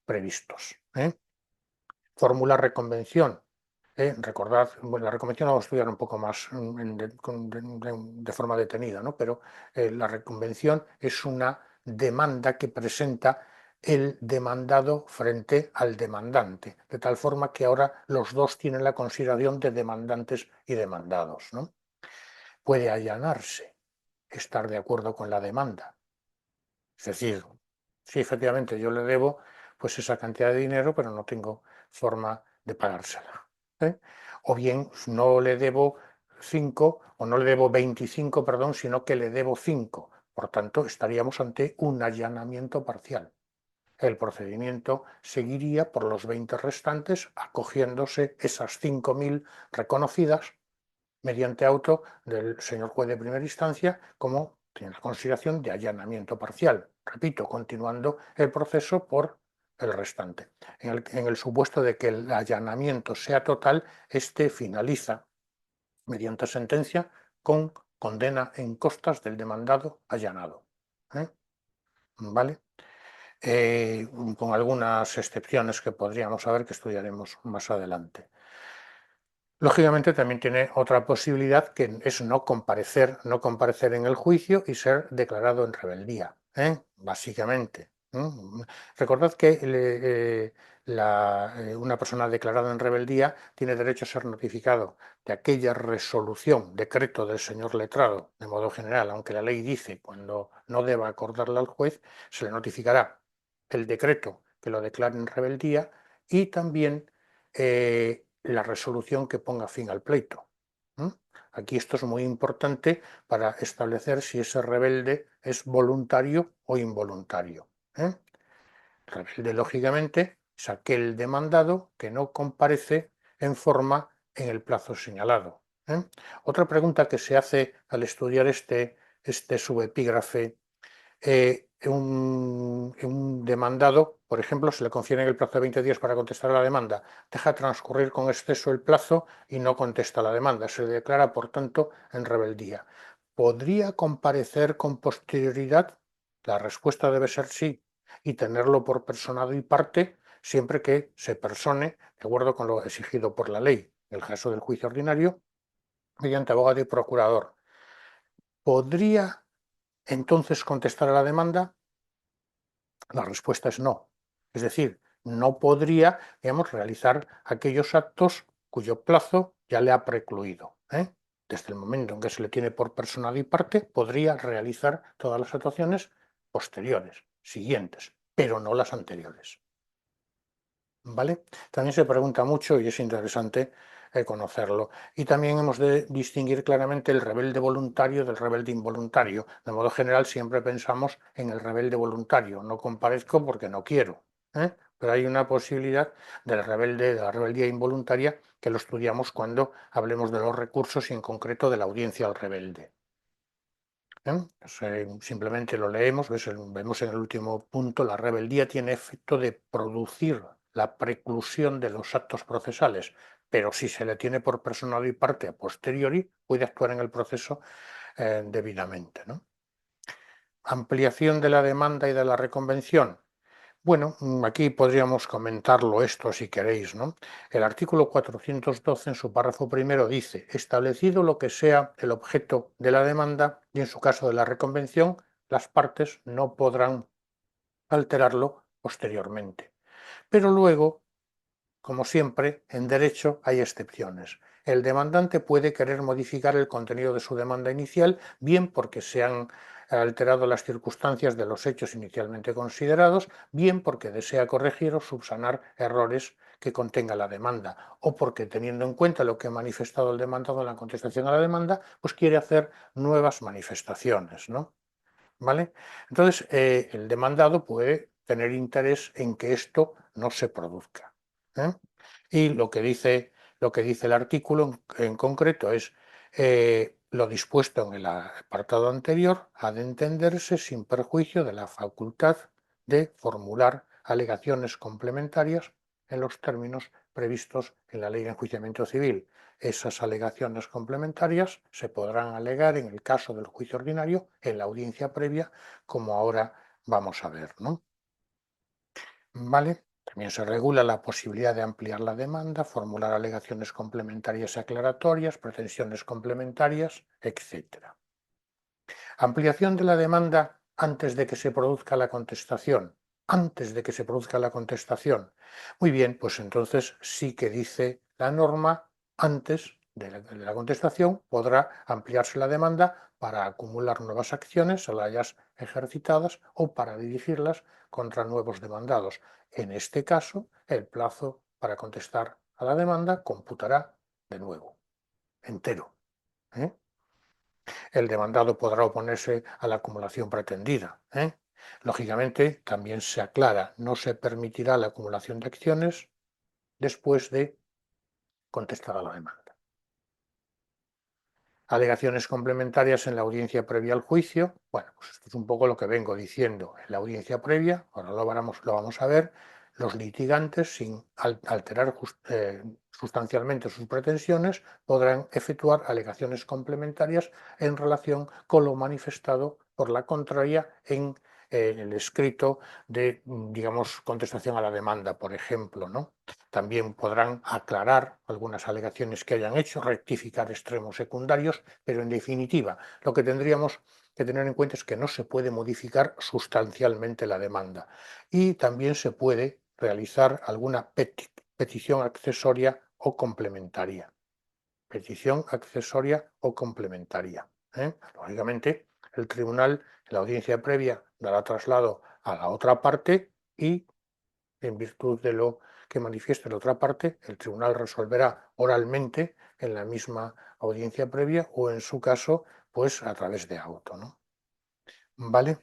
previstos. Fórmula reconvención. Recordad, bueno, la reconvención la vamos a estudiar un poco más de forma detenida, ¿no? Pero la reconvención es una demanda que presenta el demandado frente al demandante, de tal forma que ahora los dos tienen la consideración de demandantes y demandados, ¿no? Puede allanarse, estar de acuerdo con la demanda. Es decir, sí, efectivamente, yo le debo pues esa cantidad de dinero, pero no tengo forma de pagársela. O bien no le debo 5 o no le debo 25, perdón, sino que le debo 5. Por tanto, estaríamos ante un allanamiento parcial. El procedimiento seguiría por los 20 restantes, acogiéndose esas 5.000 reconocidas mediante auto del señor juez de primera instancia como tiene la consideración de allanamiento parcial. Repito, continuando el proceso por el restante. En el supuesto de que el allanamiento sea total, este finaliza mediante sentencia con condena en costas del demandado allanado. ¿Vale? Con algunas excepciones que podríamos saber que estudiaremos más adelante. Lógicamente también tiene otra posibilidad que es no comparecer en el juicio y ser declarado en rebeldía, básicamente. Recordad que una persona declarada en rebeldía tiene derecho a ser notificado de aquella resolución, decreto del señor letrado, de modo general, aunque la ley dice cuando no deba acordarla al juez, se le notificará el decreto que lo declare en rebeldía y también la resolución que ponga fin al pleito. Aquí esto es muy importante para establecer si ese rebelde es voluntario o involuntario. Rebelde, lógicamente, es aquel demandado que no comparece en forma en el plazo señalado. Otra pregunta que se hace al estudiar este subepígrafe: un demandado, por ejemplo, se le confiere el plazo de 20 días para contestar a la demanda, deja transcurrir con exceso el plazo y no contesta la demanda, se le declara, por tanto, en rebeldía. ¿Podría comparecer con posterioridad? La respuesta debe ser sí, y tenerlo por personado y parte siempre que se persone, de acuerdo con lo exigido por la ley, en el caso del juicio ordinario, mediante abogado y procurador. ¿Podría entonces contestar a la demanda? La respuesta es no. Es decir, no podría, digamos, realizar aquellos actos cuyo plazo ya le ha precluido. Desde el momento en que se le tiene por personado y parte, podría realizar todas las actuaciones posteriores, siguientes, pero no las anteriores. ¿Vale? También se pregunta mucho y es interesante conocerlo. Y también hemos de distinguir claramente el rebelde voluntario del rebelde involuntario. De modo general siempre pensamos en el rebelde voluntario. No comparezco porque no quiero. Pero hay una posibilidad de la rebeldía involuntaria que lo estudiamos cuando hablemos de los recursos y en concreto de la audiencia al rebelde. Simplemente lo leemos, vemos en el último punto, la rebeldía tiene efecto de producir la preclusión de los actos procesales, pero si se le tiene por personado y parte a posteriori, puede actuar en el proceso debidamente, ¿no? Ampliación de la demanda y de la reconvención. Bueno, aquí podríamos comentarlo esto si queréis, ¿no? El artículo 412 en su párrafo primero dice, establecido lo que sea el objeto de la demanda y en su caso de la reconvención, las partes no podrán alterarlo posteriormente. Pero luego, como siempre, en derecho hay excepciones. El demandante puede querer modificar el contenido de su demanda inicial, bien porque se han alterado las circunstancias de los hechos inicialmente considerados, bien porque desea corregir o subsanar errores que contenga la demanda, o porque teniendo en cuenta lo que ha manifestado el demandado en la contestación a la demanda, pues quiere hacer nuevas manifestaciones, ¿no? ¿Vale? Entonces, el demandado puede tener interés en que esto no se produzca, ¿eh? Y lo que dice el artículo en concreto es lo dispuesto en el apartado anterior ha de entenderse sin perjuicio de la facultad de formular alegaciones complementarias en los términos previstos en la Ley de Enjuiciamiento Civil. Esas alegaciones complementarias se podrán alegar en el caso del juicio ordinario en la audiencia previa, como ahora vamos a ver, ¿no? ¿Vale? También se regula la posibilidad de ampliar la demanda, formular alegaciones complementarias y aclaratorias, pretensiones complementarias, etc. Ampliación de la demanda antes de que se produzca la contestación. Antes de que se produzca la contestación. Muy bien, pues entonces sí que dice la norma, antes de la contestación podrá ampliarse la demanda para acumular nuevas acciones, salarias ejercitadas o para dirigirlas contra nuevos demandados. En este caso, el plazo para contestar a la demanda computará de nuevo, entero, ¿eh? El demandado podrá oponerse a la acumulación pretendida, ¿eh? Lógicamente, también se aclara, no se permitirá la acumulación de acciones después de contestar a la demanda. Alegaciones complementarias en la audiencia previa al juicio. Bueno, pues esto es un poco lo que vengo diciendo. En la audiencia previa, ahora lo vamos a ver, los litigantes, sin alterar sustancialmente sus pretensiones, podrán efectuar alegaciones complementarias en relación con lo manifestado por la contraria en el escrito de, digamos, contestación a la demanda, por ejemplo, ¿no? También podrán aclarar algunas alegaciones que hayan hecho, rectificar extremos secundarios, pero en definitiva, lo que tendríamos que tener en cuenta es que no se puede modificar sustancialmente la demanda y también se puede realizar alguna petición accesoria o complementaria. Petición accesoria o complementaria, ¿eh? Lógicamente, el tribunal en la audiencia previa dará traslado a la otra parte y, en virtud de lo que manifieste la otra parte, el tribunal resolverá oralmente en la misma audiencia previa o, en su caso, pues a través de auto, ¿no? ¿Vale?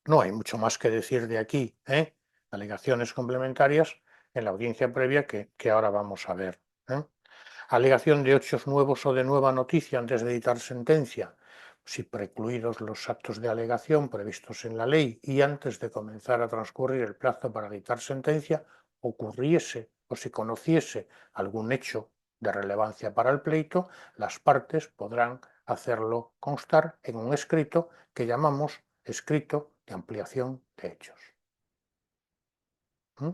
No hay mucho más que decir de aquí, ¿eh? Alegaciones complementarias en la audiencia previa que ahora vamos a ver, ¿eh? Alegación de hechos nuevos o de nueva noticia antes de dictar sentencia. Si precluidos los actos de alegación previstos en la ley y antes de comenzar a transcurrir el plazo para dictar sentencia, ocurriese o se conociese algún hecho de relevancia para el pleito, las partes podrán hacerlo constar en un escrito que llamamos escrito de ampliación de hechos. ¿Mm?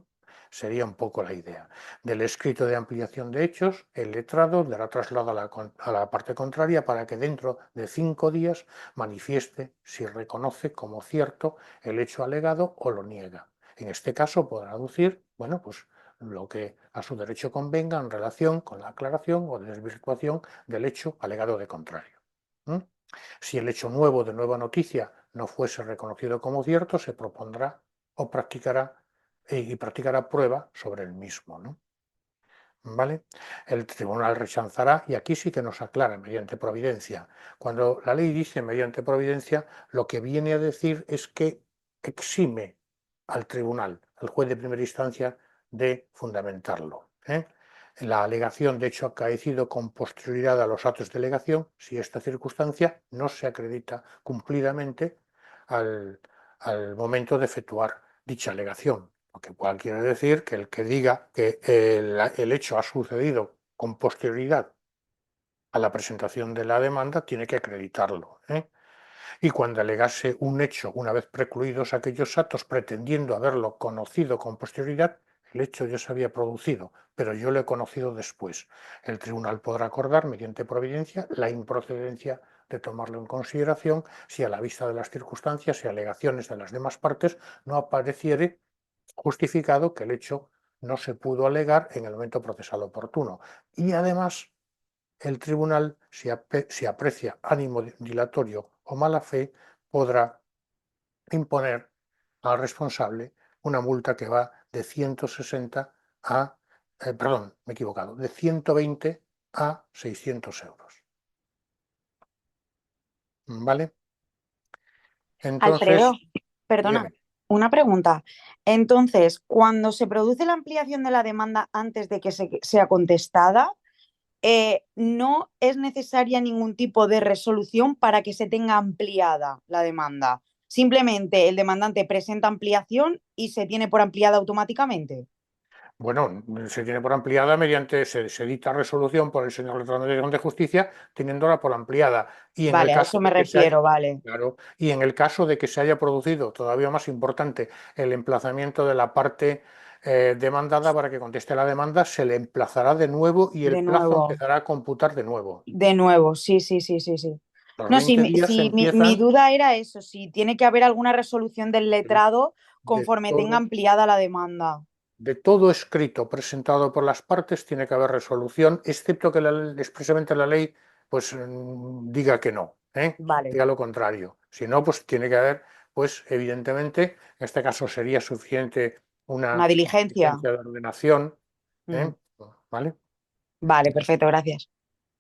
Sería un poco la idea. Del escrito de ampliación de hechos, el letrado dará traslado a la parte contraria para que dentro de 5 días manifieste si reconoce como cierto el hecho alegado o lo niega. En este caso podrá aducir, bueno, pues lo que a su derecho convenga en relación con la aclaración o desvirtuación del hecho alegado de contrario. ¿Mm? Si el hecho nuevo de nueva noticia no fuese reconocido como cierto, se propondrá o practicará prueba sobre el mismo, ¿no? ¿Vale? El tribunal rechazará, y aquí sí que nos aclara mediante providencia. Cuando la ley dice mediante providencia, lo que viene a decir es que exime al tribunal, al juez de primera instancia, de fundamentarlo, ¿eh? la alegación de hecho acaecido con posterioridad a los actos de alegación, si esta circunstancia no se acredita cumplidamente al momento de efectuar dicha alegación. Lo que cual quiere decir que el que diga que el hecho ha sucedido con posterioridad a la presentación de la demanda tiene que acreditarlo, ¿eh? Y cuando alegase un hecho una vez precluidos aquellos actos pretendiendo haberlo conocido con posterioridad, el hecho ya se había producido, pero yo lo he conocido después. El tribunal podrá acordar, mediante providencia, la improcedencia de tomarlo en consideración si a la vista de las circunstancias y alegaciones de las demás partes no apareciere justificado que el hecho no se pudo alegar en el momento procesal oportuno. Y además, el tribunal, si aprecia ánimo dilatorio o mala fe, podrá imponer al responsable una multa que va de 160 a, perdón, me he equivocado, de 120 a 600 euros. ¿Vale? Entonces, Alfredo, perdona, dígame. una pregunta. Entonces, cuando se produce la ampliación de la demanda antes de que sea contestada, no es necesaria ningún tipo de resolución para que se tenga ampliada la demanda. Simplemente el demandante presenta ampliación y se tiene por ampliada automáticamente. Bueno, se tiene por ampliada mediante, se dicta resolución por el señor letrado de justicia, teniéndola por ampliada. Y en el Vale, a caso eso me de que se haya, refiero, vale. claro, y en el caso de que se haya producido, todavía más importante, el emplazamiento de la parte demandada para que conteste la demanda, se le emplazará de nuevo y el De plazo nuevo, empezará a computar de nuevo. sí, sí, sí, sí, sí. Los No, 20 sí, días sí, mi empiezan duda era eso, si tiene que haber alguna resolución del letrado de conforme tenga todo. ampliada la demanda. De todo escrito presentado por las partes tiene que haber resolución, excepto que expresamente la ley pues diga que no, ¿eh? Vale, Diga lo contrario. Si no, pues tiene que haber, pues evidentemente, en este caso sería suficiente una una diligencia. licencia de ordenación, Mm, ¿eh? ¿Vale? vale, perfecto, gracias.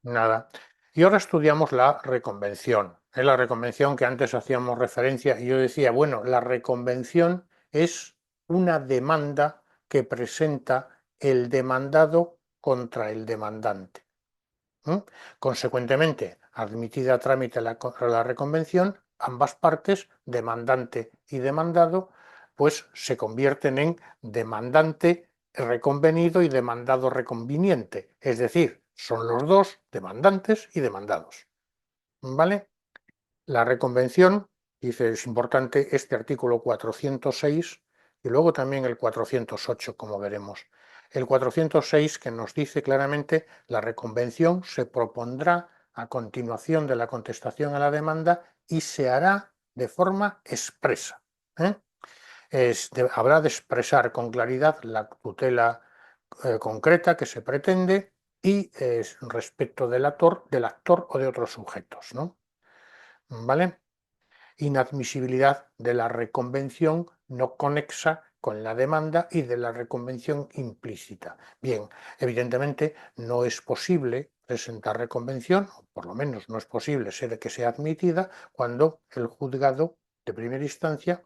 Nada. Y ahora estudiamos la reconvención. Es la reconvención que antes hacíamos referencia y yo decía, bueno, la reconvención es una demanda que presenta el demandado contra el demandante. Consecuentemente, admitida a trámite la reconvención, ambas partes, demandante y demandado, pues se convierten en demandante reconvenido y demandado reconveniente, es decir, son los dos demandantes y demandados. ¿Vale? La reconvención, dice, es importante este artículo 406 y luego también el 408, como veremos. El 406 que nos dice claramente la reconvención se propondrá a continuación de la contestación a la demanda y se hará de forma expresa. ¿eh? Habrá de expresar con claridad la tutela concreta que se pretende y respecto del actor o de otros sujetos, ¿no? ¿Vale? Inadmisibilidad de la reconvención no conexa con la demanda y de la reconvención implícita. Bien, evidentemente no es posible presentar reconvención, o por lo menos no es posible ser que sea admitida cuando el juzgado de primera instancia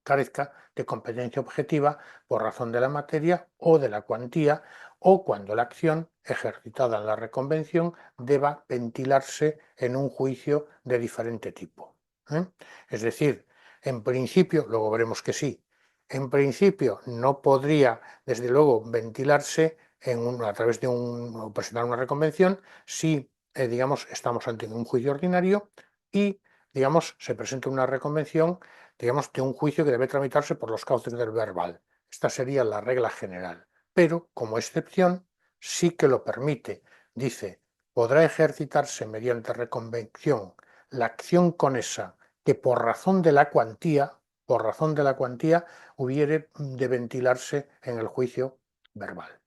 carezca de competencia objetiva por razón de la materia o de la cuantía, o cuando la acción ejercitada en la reconvención deba ventilarse en un juicio de diferente tipo. Es decir, en principio, luego veremos que sí, en principio no podría, desde luego, ventilarse a través de o presentar una reconvención si, digamos, estamos ante un juicio ordinario y, digamos, se presenta una reconvención, digamos, de un juicio que debe tramitarse por los cauces del verbal. Esta sería la regla general, pero como excepción sí que lo permite. Dice, podrá ejercitarse mediante reconvención la acción conesa que por razón de la cuantía, hubiere de ventilarse en el juicio verbal.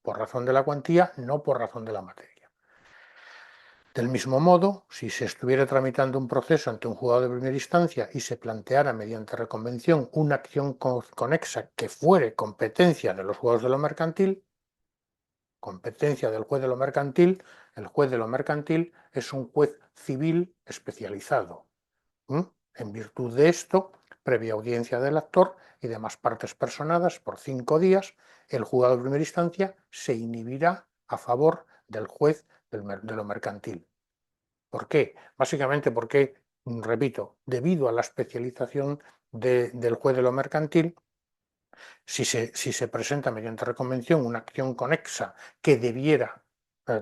Por razón de la cuantía, no por razón de la materia. Del mismo modo, si se estuviera tramitando un proceso ante un juzgado de primera instancia y se planteara mediante reconvención una acción conexa que fuere competencia de los juzgados de lo mercantil, competencia del juez de lo mercantil, el juez de lo mercantil es un juez civil especializado. En virtud de esto, previa audiencia del actor y demás partes personadas por 5 días, el juzgado de primera instancia se inhibirá a favor del juez de lo mercantil. ¿Por qué? Básicamente porque, repito, debido a la especialización del juez de lo mercantil, si se presenta mediante reconvención una acción conexa que debiera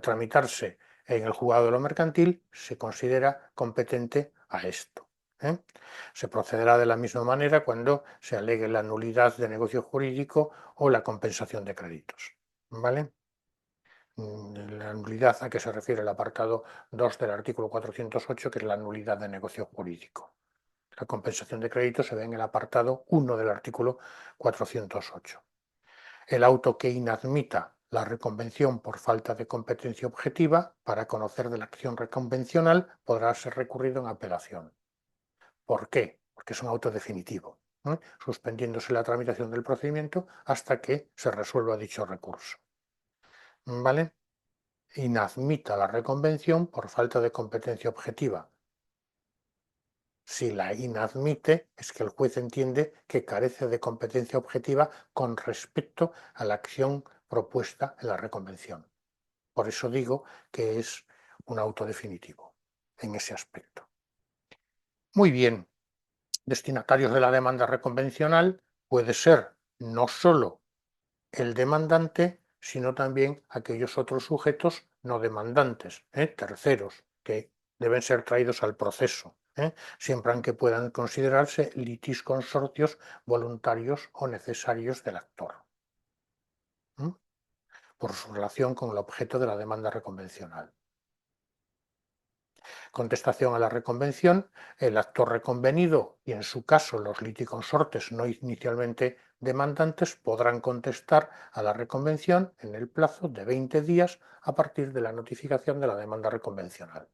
tramitarse en el juzgado de lo mercantil, se considera competente a esto. Se procederá de la misma manera cuando se alegue la nulidad de negocio jurídico o la compensación de créditos. ¿Vale? La nulidad a que se refiere el apartado 2 del artículo 408, que es la nulidad de negocio jurídico. La compensación de créditos se ve en el apartado 1 del artículo 408. El auto que inadmita la reconvención por falta de competencia objetiva para conocer de la acción reconvencional podrá ser recurrido en apelación. ¿Por qué? Porque es un auto definitivo, suspendiéndose la tramitación del procedimiento hasta que se resuelva dicho recurso. ¿Vale? Inadmita la reconvención por falta de competencia objetiva. Si la inadmite, es que el juez entiende que carece de competencia objetiva con respecto a la acción propuesta en la reconvención. Por eso digo que es un auto definitivo en ese aspecto. Muy bien, destinatarios de la demanda reconvencional puede ser no solo el demandante, sino también aquellos otros sujetos no demandantes, terceros, que deben ser traídos al proceso, siempre aunque puedan considerarse litis consortios voluntarios o necesarios del actor, por su relación con el objeto de la demanda reconvencional. Contestación a la reconvención, el actor reconvenido y en su caso los liticonsortes no inicialmente demandantes podrán contestar a la reconvención en el plazo de 20 días a partir de la notificación de la demanda reconvencional.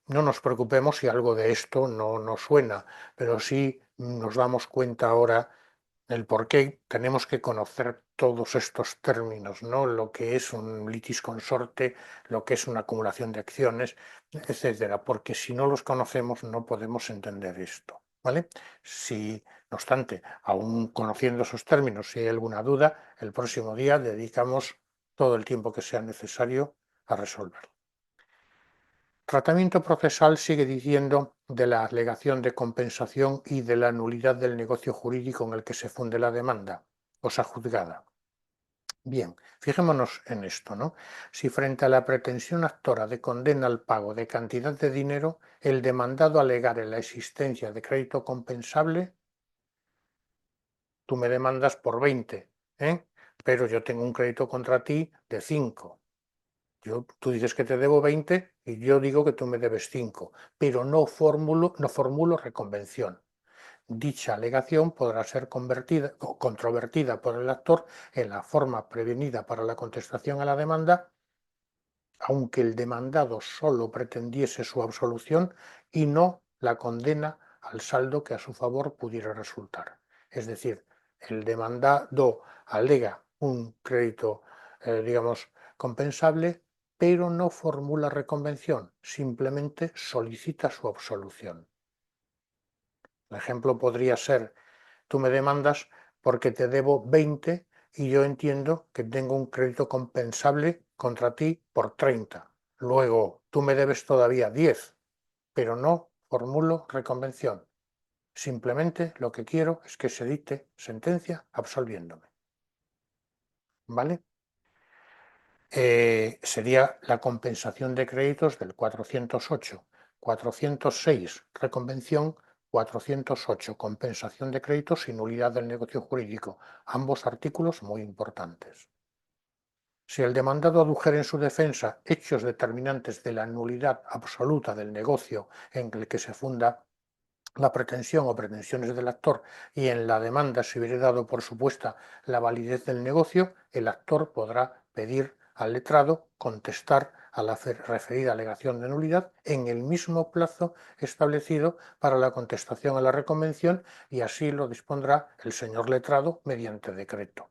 No nos preocupemos si algo de esto no nos suena, pero sí nos damos cuenta ahora el por qué tenemos que conocer todos estos términos, ¿no? Lo que es un litis consorte, lo que es una acumulación de acciones, etcétera, porque si no los conocemos no podemos entender esto, ¿vale? Si, no obstante, aún conociendo esos términos, si hay alguna duda, el próximo día dedicamos todo el tiempo que sea necesario a resolverlo. Tratamiento procesal sigue diciendo de la alegación de compensación y de la nulidad del negocio jurídico en el que se funde la demanda, cosa juzgada. Bien, fijémonos en esto, ¿no? Si frente a la pretensión actora de condena al pago de cantidad de dinero, el demandado alegare la existencia de crédito compensable, tú me demandas por 20, pero yo tengo un crédito contra ti de 5. Tú dices que te debo 20 y yo digo que tú me debes 5, pero no formulo reconvención. Dicha alegación podrá ser controvertida por el actor en la forma prevenida para la contestación a la demanda, aunque el demandado solo pretendiese su absolución y no la condena al saldo que a su favor pudiera resultar. Es decir, el demandado alega un crédito, digamos, compensable, pero no formula reconvención, simplemente solicita su absolución. El ejemplo podría ser: tú me demandas porque te debo 20 y yo entiendo que tengo un crédito compensable contra ti por 30. Luego, tú me debes todavía 10, pero no formulo reconvención. Simplemente lo que quiero es que se dicte sentencia absolviéndome. ¿Vale? Sería la compensación de créditos del 408. 406, reconvención. 408, compensación de créditos y nulidad del negocio jurídico. Ambos artículos muy importantes. Si el demandado adujere en su defensa hechos determinantes de la nulidad absoluta del negocio en el que se funda la pretensión o pretensiones del actor y en la demanda se hubiere dado por supuesta la validez del negocio, el actor podrá pedir al letrado contestar a la referida alegación de nulidad en el mismo plazo establecido para la contestación a la reconvención, y así lo dispondrá el señor letrado mediante decreto.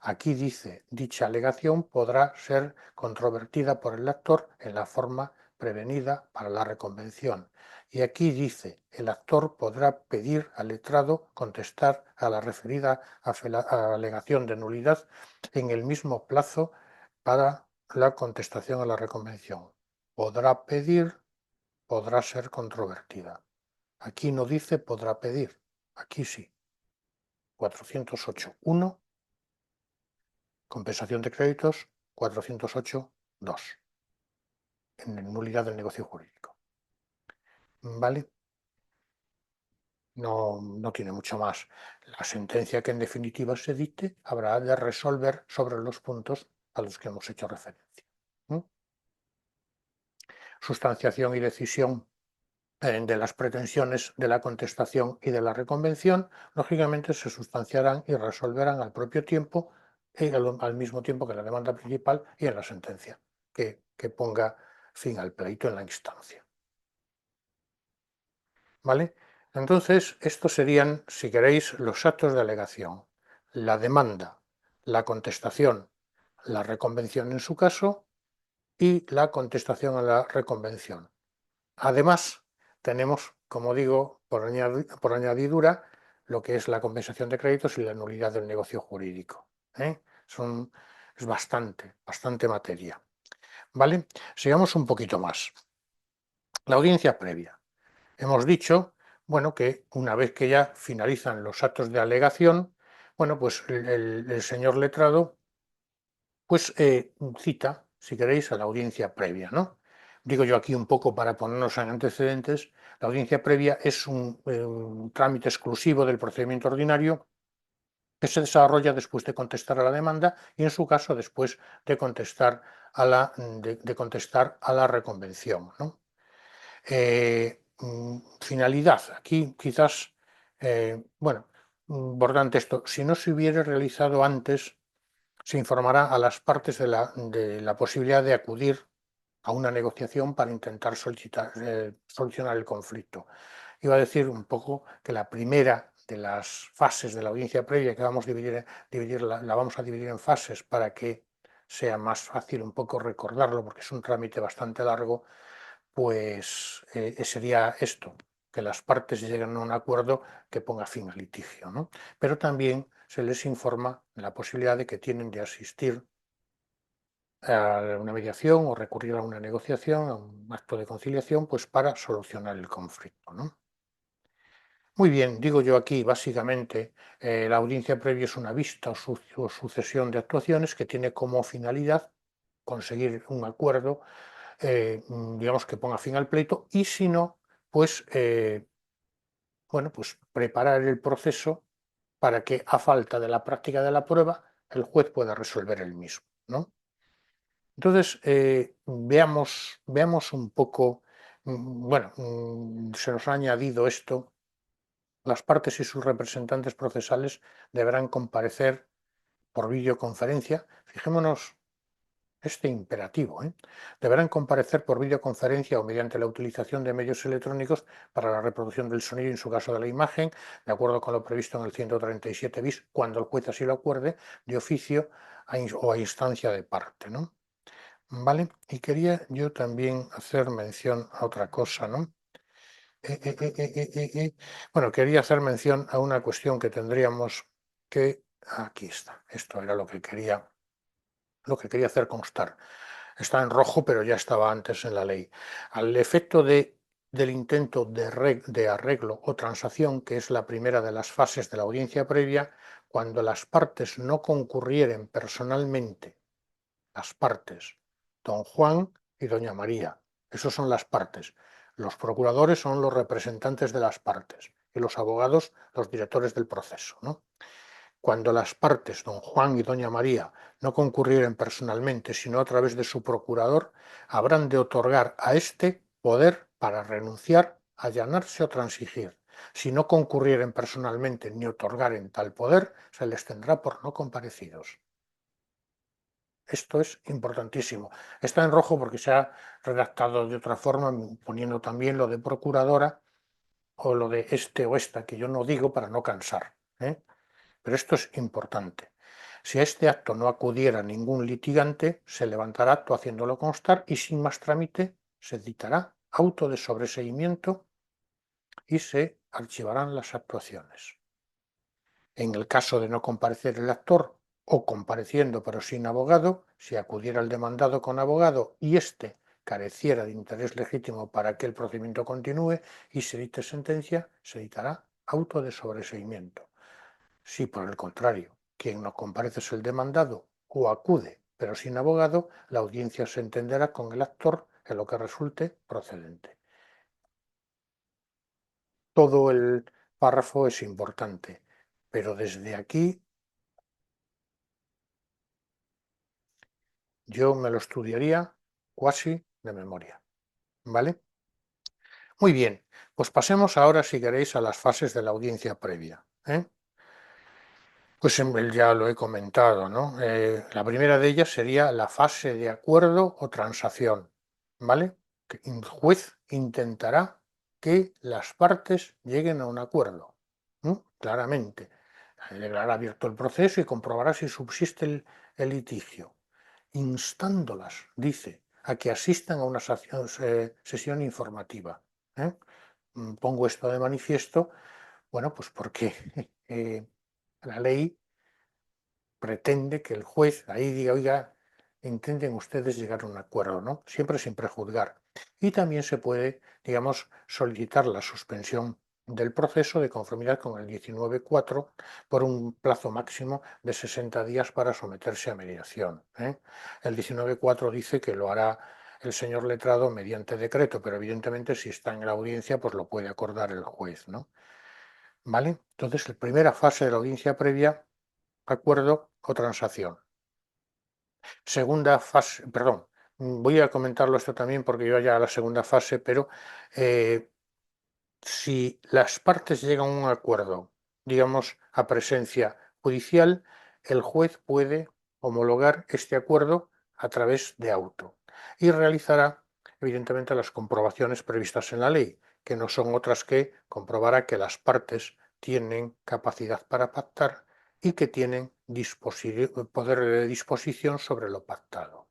Aquí dice: dicha alegación podrá ser controvertida por el actor en la forma prevenida para la reconvención. Y aquí dice, el actor podrá pedir al letrado contestar a la referida alegación de nulidad en el mismo plazo para la contestación a la reconvención. Podrá pedir, podrá ser controvertida. Aquí no dice podrá pedir, aquí sí. 408.1, compensación de créditos, 408.2, en nulidad del negocio jurídico. ¿Vale? No tiene mucho más. La sentencia que en definitiva se dicte habrá de resolver sobre los puntos a los que hemos hecho referencia. Sustanciación y decisión de las pretensiones de la contestación y de la reconvención, lógicamente se sustanciarán y resolverán al propio tiempo, al mismo tiempo que la demanda principal y en la sentencia, que ponga fin al pleito en la instancia. ¿Vale? Entonces, estos serían, si queréis, los actos de alegación: la demanda, la contestación, la reconvención en su caso y la contestación a la reconvención. Además, tenemos, como digo, por añadidura, lo que es la compensación de créditos y la nulidad del negocio jurídico. Es bastante materia. ¿Vale? Sigamos un poquito más. La audiencia previa. Hemos dicho, bueno, que una vez que ya finalizan los actos de alegación, bueno, pues el señor letrado, pues cita, si queréis, a la audiencia previa, ¿no? Digo yo aquí un poco para ponernos en antecedentes, la audiencia previa es un trámite exclusivo del procedimiento ordinario que se desarrolla después de contestar a la demanda y, en su caso, después de contestar a la reconvención, ¿no? Finalidad. Aquí quizás, bueno, importante esto, si no se hubiera realizado antes, se informará a las partes de la posibilidad de acudir a una negociación para intentar solucionar el conflicto. Iba a decir un poco que la primera de las fases de la audiencia previa, que vamos a la vamos a dividir en fases para que sea más fácil un poco recordarlo, porque es un trámite bastante largo, pues sería esto, que las partes lleguen a un acuerdo que ponga fin al litigio, ¿no? Pero también se les informa de la posibilidad de que tienen de asistir a una mediación o recurrir a una negociación, a un acto de conciliación, pues para solucionar el conflicto, ¿no? Muy bien, digo yo aquí, básicamente, la audiencia previa es una vista o sucesión de actuaciones que tiene como finalidad conseguir un acuerdo, digamos, que ponga fin al pleito, y si no, pues, bueno, pues preparar el proceso para que, a falta de la práctica de la prueba, el juez pueda resolver el mismo, ¿no? Entonces, veamos un poco, bueno, se nos ha añadido esto: las partes y sus representantes procesales deberán comparecer por videoconferencia. Fijémonos este imperativo, deberán comparecer por videoconferencia o mediante la utilización de medios electrónicos para la reproducción del sonido y, en su caso, de la imagen, de acuerdo con lo previsto en el 137 bis, cuando el juez así lo acuerde, de oficio o a instancia de parte, ¿no? ¿Vale? Y quería yo también hacer mención a otra cosa, ¿no? Bueno, quería hacer mención a una cuestión que tendríamos que... Aquí está, esto era lo que quería hacer constar. Está en rojo, pero ya estaba antes en la ley. Al efecto del intento de arreglo o transacción, que es la primera de las fases de la audiencia previa, cuando las partes no concurrieren personalmente, las partes, don Juan y doña María, esos son las partes. Los procuradores son los representantes de las partes y los abogados los directores del proceso, ¿no? Cuando las partes, don Juan y doña María, no concurrieren personalmente, sino a través de su procurador, habrán de otorgar a éste poder para renunciar, allanarse o transigir. Si no concurrieren personalmente ni otorgaren tal poder, se les tendrá por no comparecidos. Esto es importantísimo. Está en rojo porque se ha redactado de otra forma, poniendo también lo de procuradora o lo de este o esta, que yo no digo para no cansar, pero esto es importante. Si a este acto no acudiera ningún litigante, se levantará acto haciéndolo constar y, sin más trámite, se dictará auto de sobreseimiento y se archivarán las actuaciones. En el caso de no comparecer el actor o compareciendo pero sin abogado, si acudiera el demandado con abogado y éste careciera de interés legítimo para que el procedimiento continúe y se dicte sentencia, se dictará auto de sobreseimiento. Si por el contrario, quien no comparece es el demandado o acude pero sin abogado, la audiencia se entenderá con el actor en lo que resulte procedente. Todo el párrafo es importante, pero desde aquí yo me lo estudiaría cuasi de memoria, ¿vale? Muy bien, pues pasemos ahora, si queréis, a las fases de la audiencia previa, ¿eh? Pues ya lo he comentado, ¿no? La primera de ellas sería la fase de acuerdo o transacción, ¿vale? Que el juez intentará que las partes lleguen a un acuerdo, claramente. Declarará abierto el proceso y comprobará si subsiste el litigio, instándolas, dice, a que asistan a una sesión informativa. ¿eh? Pongo esto de manifiesto, bueno, pues porque la ley pretende que el juez ahí diga, oiga, intenten ustedes llegar a un acuerdo, ¿no? Siempre sin prejuzgar. Y también se puede, digamos, solicitar la suspensión del proceso de conformidad con el 19.4 por un plazo máximo de 60 días para someterse a mediación. El 19.4 dice que lo hará el señor letrado mediante decreto, pero evidentemente si está en la audiencia, pues lo puede acordar el juez, ¿no? ¿Vale? Entonces, la primera fase de la audiencia previa, acuerdo o transacción. Segunda fase, perdón, voy a comentarlo esto también porque yo ya a la segunda fase, pero si las partes llegan a un acuerdo, digamos, a presencia judicial, el juez puede homologar este acuerdo a través de auto y realizará, evidentemente, las comprobaciones previstas en la ley, que no son otras que comprobará que las partes tienen capacidad para pactar y que tienen poder de disposición sobre lo pactado.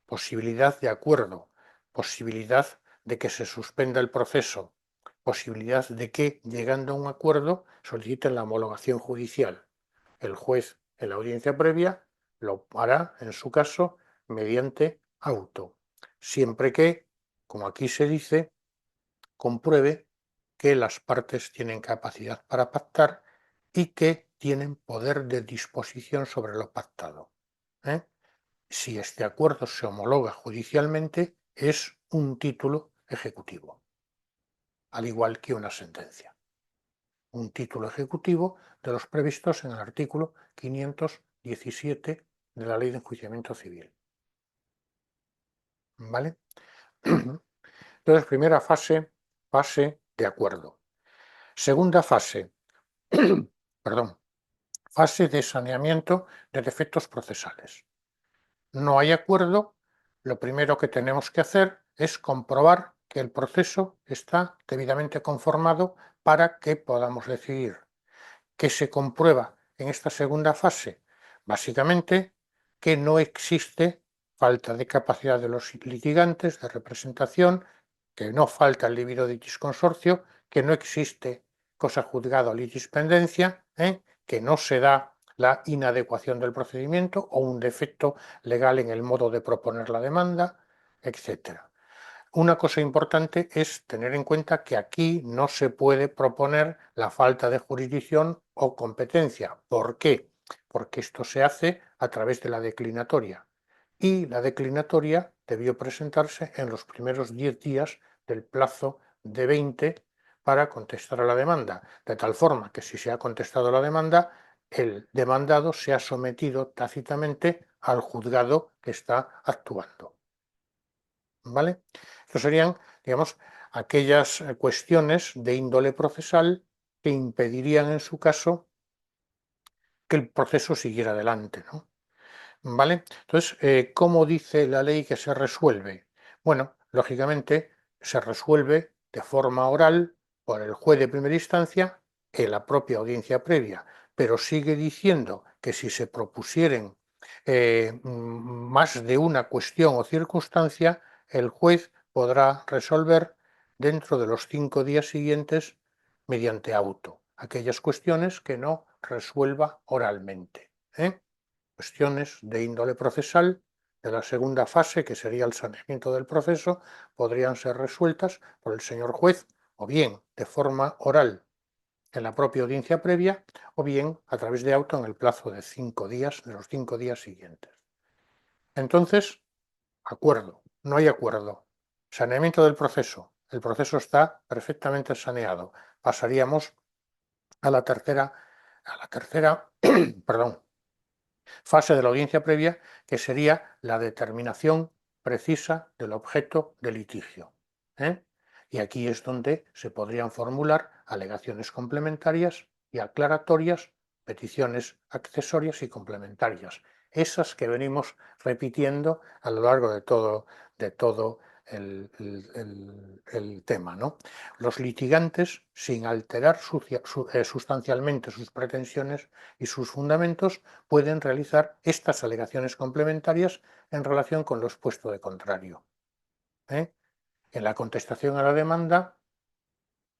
Posibilidad de acuerdo, posibilidad de que se suspenda el proceso, posibilidad de que, llegando a un acuerdo, soliciten la homologación judicial. El juez, en la audiencia previa, lo hará, en su caso, mediante auto, siempre que, como aquí se dice, compruebe que las partes tienen capacidad para pactar y que tienen poder de disposición sobre lo pactado. Si este acuerdo se homologa judicialmente, es un título ejecutivo, al igual que una sentencia. Un título ejecutivo de los previstos en el artículo 517 de la Ley de Enjuiciamiento Civil. ¿Vale? Entonces, primera fase, fase de acuerdo. Segunda fase, perdón, fase de saneamiento de defectos procesales. No hay acuerdo, lo primero que tenemos que hacer es comprobar que el proceso está debidamente conformado para que podamos decidir. ¿Qué se comprueba en esta segunda fase? Básicamente que no existe falta de capacidad de los litigantes de representación, que no falta el libido litis consorcio, que no existe cosa juzgada o litis pendencia, que no se da la inadecuación del procedimiento o un defecto legal en el modo de proponer la demanda, etc. Una cosa importante es tener en cuenta que aquí no se puede proponer la falta de jurisdicción o competencia. ¿Por qué? Porque esto se hace a través de la declinatoria. Y la declinatoria debió presentarse en los primeros 10 días del plazo de 20 para contestar a la demanda. De tal forma que si se ha contestado la demanda, el demandado se ha sometido tácitamente al juzgado que está actuando. ¿Vale? Estos serían, digamos, aquellas cuestiones de índole procesal que impedirían en su caso que el proceso siguiera adelante, ¿no? ¿Vale? Entonces, ¿cómo dice la ley que se resuelve? Bueno, lógicamente se resuelve de forma oral por el juez de primera instancia en la propia audiencia previa, pero sigue diciendo que si se propusieren más de una cuestión o circunstancia, el juez podrá resolver dentro de los 5 días siguientes mediante auto aquellas cuestiones que no resuelva oralmente. Cuestiones de índole procesal de la segunda fase, que sería el saneamiento del proceso, podrían ser resueltas por el señor juez o bien de forma oral en la propia audiencia previa o bien a través de auto en el plazo de 5 días, de los 5 días siguientes. Entonces, acuerdo, no hay acuerdo. Saneamiento del proceso. El proceso está perfectamente saneado. Pasaríamos a la tercera perdón, fase de la audiencia previa, que sería la determinación precisa del objeto del litigio. Y aquí es donde se podrían formular alegaciones complementarias y aclaratorias, peticiones accesorias y complementarias, esas que venimos repitiendo a lo largo de todo el tema, ¿no? Los litigantes, sin alterar sustancialmente sus pretensiones y sus fundamentos, pueden realizar estas alegaciones complementarias en relación con lo expuesto de contrario. En la contestación a la demanda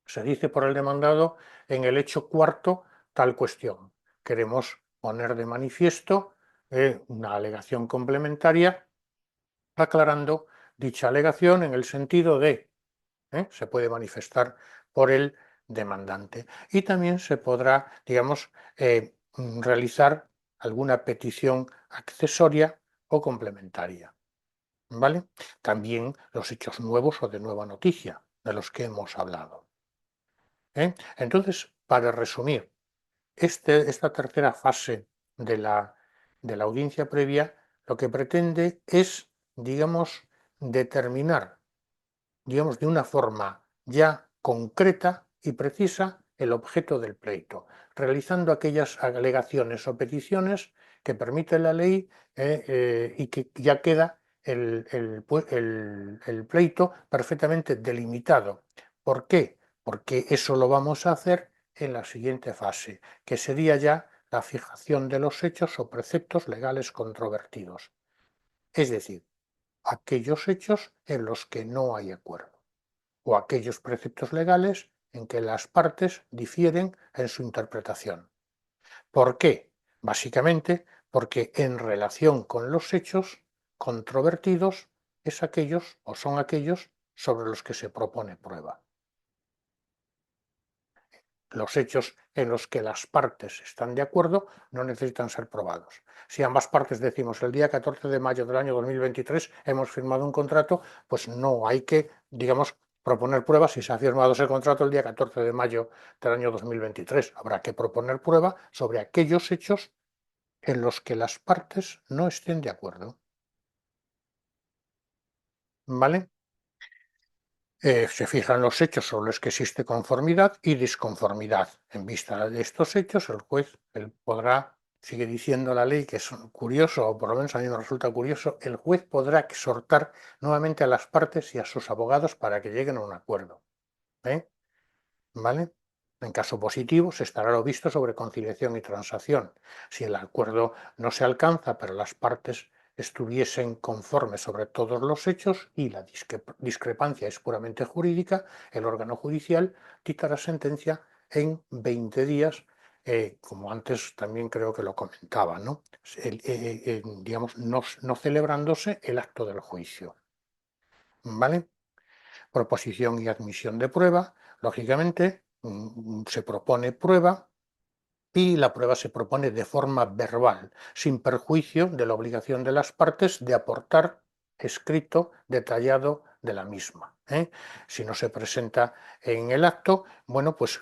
se dice por el demandado en el hecho cuarto tal cuestión. Queremos poner de manifiesto una alegación complementaria aclarando dicha alegación en el sentido de se puede manifestar por el demandante y también se podrá, digamos, realizar alguna petición accesoria o complementaria. ¿Vale? También los hechos nuevos o de nueva noticia de los que hemos hablado. Entonces, para resumir, esta tercera fase de la audiencia previa lo que pretende es, digamos, determinar, digamos, de una forma ya concreta y precisa el objeto del pleito, realizando aquellas alegaciones o peticiones que permite la ley y que ya queda el pleito perfectamente delimitado. ¿Por qué? Porque eso lo vamos a hacer en la siguiente fase, que sería ya la fijación de los hechos o preceptos legales controvertidos. Es decir, aquellos hechos en los que no hay acuerdo o aquellos preceptos legales en que las partes difieren en su interpretación. ¿Por qué? Básicamente porque en relación con los hechos controvertidos es aquellos o son aquellos sobre los que se propone prueba. Los hechos en los que las partes están de acuerdo no necesitan ser probados. Si ambas partes decimos el día 14 de mayo del año 2023 hemos firmado un contrato, pues no hay que, digamos, proponer pruebas si se ha firmado ese contrato el día 14 de mayo del año 2023. Habrá que proponer prueba sobre aquellos hechos en los que las partes no estén de acuerdo. ¿Vale? Se fijan los hechos sobre los que existe conformidad y disconformidad. En vista de estos hechos, el juez podrá, sigue diciendo la ley, que es curioso, o por lo menos a mí me resulta curioso, el juez podrá exhortar nuevamente a las partes y a sus abogados para que lleguen a un acuerdo. ¿Vale? En caso positivo, se estará lo visto sobre conciliación y transacción. Si el acuerdo no se alcanza, pero las partes estuviesen conformes sobre todos los hechos y la discrepancia es puramente jurídica, el órgano judicial dictará sentencia en 20 días, como antes también creo que lo comentaba, ¿no? Digamos, no celebrándose el acto del juicio. ¿Vale? Proposición y admisión de prueba. Lógicamente, se propone prueba y la prueba se propone de forma verbal, sin perjuicio de la obligación de las partes de aportar escrito detallado de la misma. Si no se presenta en el acto, bueno, pues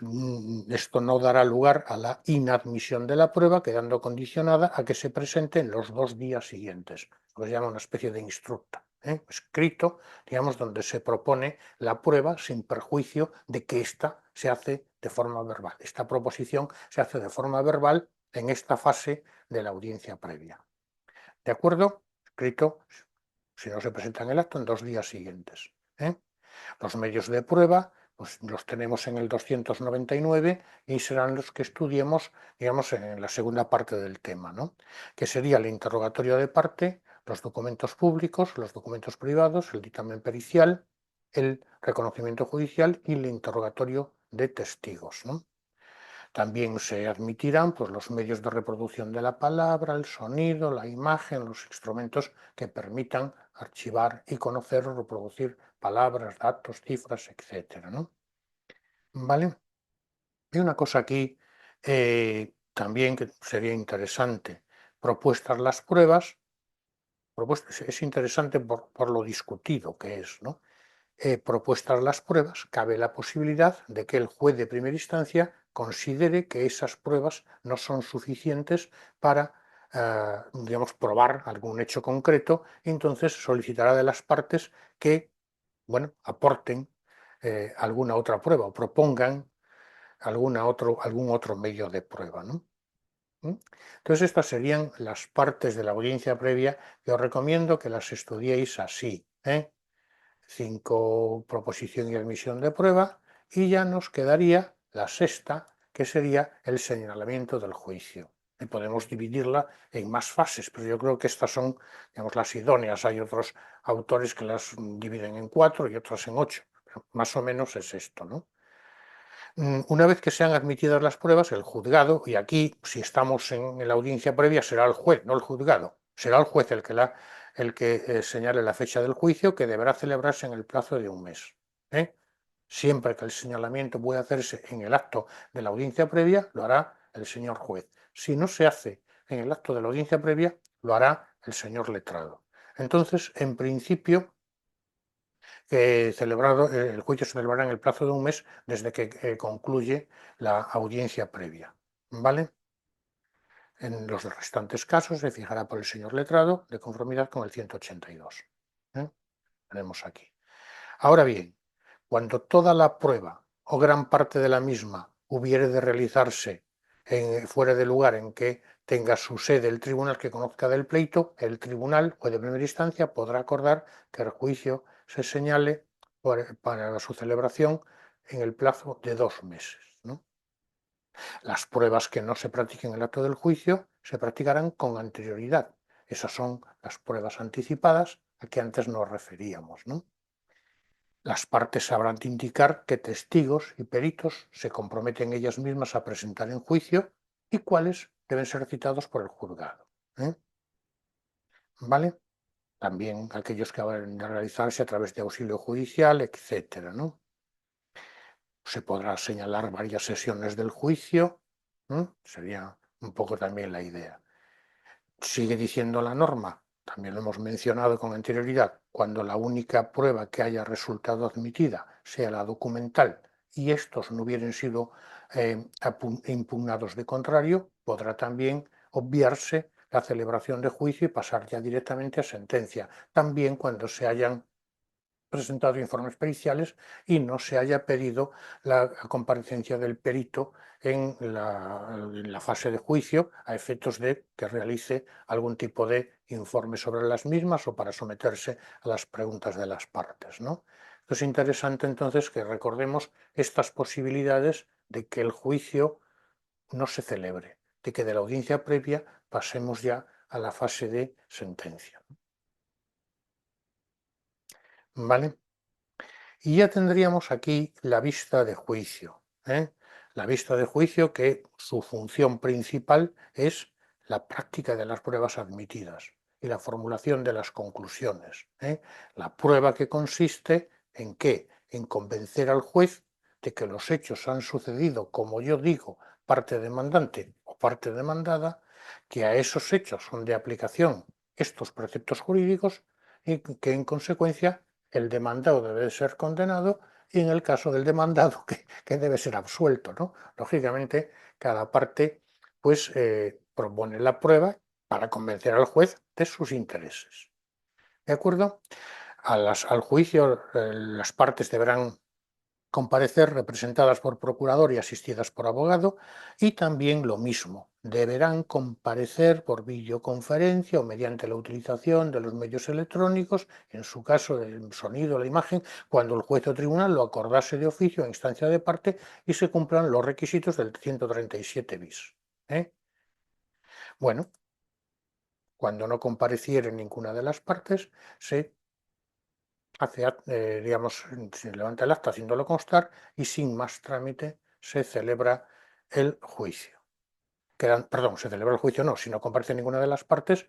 esto no dará lugar a la inadmisión de la prueba, quedando condicionada a que se presente en los 2 días siguientes. Lo que se llama una especie de instructa, escrito, digamos, donde se propone la prueba sin perjuicio de que ésta se hace de forma verbal. Esta proposición se hace de forma verbal en esta fase de la audiencia previa. ¿De acuerdo? Escrito, si no se presenta en el acto, en 2 días siguientes. Los medios de prueba pues los tenemos en el 299 y serán los que estudiemos, digamos, en la segunda parte del tema, ¿no? Que sería el interrogatorio de parte, los documentos públicos, los documentos privados, el dictamen pericial, el reconocimiento judicial y el interrogatorio de testigos, ¿no? También se admitirán pues, los medios de reproducción de la palabra, el sonido, la imagen, los instrumentos que permitan archivar y conocer o reproducir palabras, datos, cifras, etcétera, ¿no? ¿Vale? Hay una cosa aquí también que sería interesante. Propuestas las pruebas, es interesante por lo discutido que es, ¿no? Propuestas las pruebas, cabe la posibilidad de que el juez de primera instancia considere que esas pruebas no son suficientes para, digamos, probar algún hecho concreto, y entonces solicitará de las partes que, bueno, aporten alguna otra prueba o propongan algún otro medio de prueba, ¿no? ¿Mm? Entonces estas serían las partes de la audiencia previa que os recomiendo que las estudiéis así, ¿eh? 5 proposición y admisión de prueba, y ya nos quedaría la sexta, que sería el señalamiento del juicio. Y podemos dividirla en más fases, pero yo creo que estas son, digamos, las idóneas. Hay otros autores que las dividen en 4 y otras en 8, pero más o menos es esto, ¿no? Una vez que sean admitidas las pruebas, el juzgado, y aquí si estamos en la audiencia previa será el juez, no el juzgado, será el juez el que señale la fecha del juicio, que deberá celebrarse en el plazo de un mes, ¿eh? Siempre que el señalamiento pueda hacerse en el acto de la audiencia previa, lo hará el señor juez. Si no se hace en el acto de la audiencia previa, lo hará el señor letrado. Entonces, en principio, el juicio se celebrará en el plazo de un mes desde que concluye la audiencia previa, ¿vale? En los restantes casos se fijará por el señor letrado de conformidad con el 182. Tenemos aquí. Ahora bien, cuando toda la prueba o gran parte de la misma hubiere de realizarse fuera del lugar en que tenga su sede el tribunal que conozca del pleito, el tribunal o de primera instancia podrá acordar que el juicio se señale para su celebración en el plazo de 2 meses, ¿no? Las pruebas que no se practiquen en el acto del juicio se practicarán con anterioridad. Esas son las pruebas anticipadas a que antes nos referíamos, ¿no? Las partes habrán de indicar qué testigos y peritos se comprometen ellas mismas a presentar en juicio y cuáles deben ser citados por el juzgado, ¿eh? ¿Vale? También aquellos que habrán de realizarse a través de auxilio judicial, etcétera, ¿no? Se podrá señalar varias sesiones del juicio, sería un poco también la idea. Sigue diciendo la norma, también lo hemos mencionado con anterioridad, cuando la única prueba que haya resultado admitida sea la documental y estos no hubieran sido impugnados de contrario, podrá también obviarse la celebración de juicio y pasar ya directamente a sentencia, también cuando se hayan presentado informes periciales y no se haya pedido la comparecencia del perito en la fase de juicio a efectos de que realice algún tipo de informe sobre las mismas o para someterse a las preguntas de las partes, ¿no? Es interesante entonces que recordemos estas posibilidades de que el juicio no se celebre, de que de la audiencia previa pasemos ya a la fase de sentencia, ¿vale? Y ya tendríamos aquí la vista de juicio, ¿eh? La vista de juicio que su función principal es la práctica de las pruebas admitidas y la formulación de las conclusiones, ¿eh? La prueba que consiste en qué, en convencer al juez de que los hechos han sucedido, como yo digo, parte demandante o parte demandada, que a esos hechos son de aplicación estos preceptos jurídicos y que en consecuencia el demandado debe ser condenado y en el caso del demandado que debe ser absuelto, ¿no? Lógicamente, cada parte pues propone la prueba para convencer al juez de sus intereses. ¿De acuerdo? Al juicio las partes deberán comparecer representadas por procurador y asistidas por abogado, y también lo mismo. deberán comparecer por videoconferencia o mediante la utilización de los medios electrónicos, en su caso del sonido o la imagen, cuando el juez o tribunal lo acordase de oficio a instancia de parte y se cumplan los requisitos del 137 bis. Bueno, cuando no compareciere ninguna de las partes, se hace, digamos, se levanta el acta haciéndolo constar y sin más trámite se celebra el juicio. Perdón, se celebra el juicio no, si no comparece ninguna de las partes,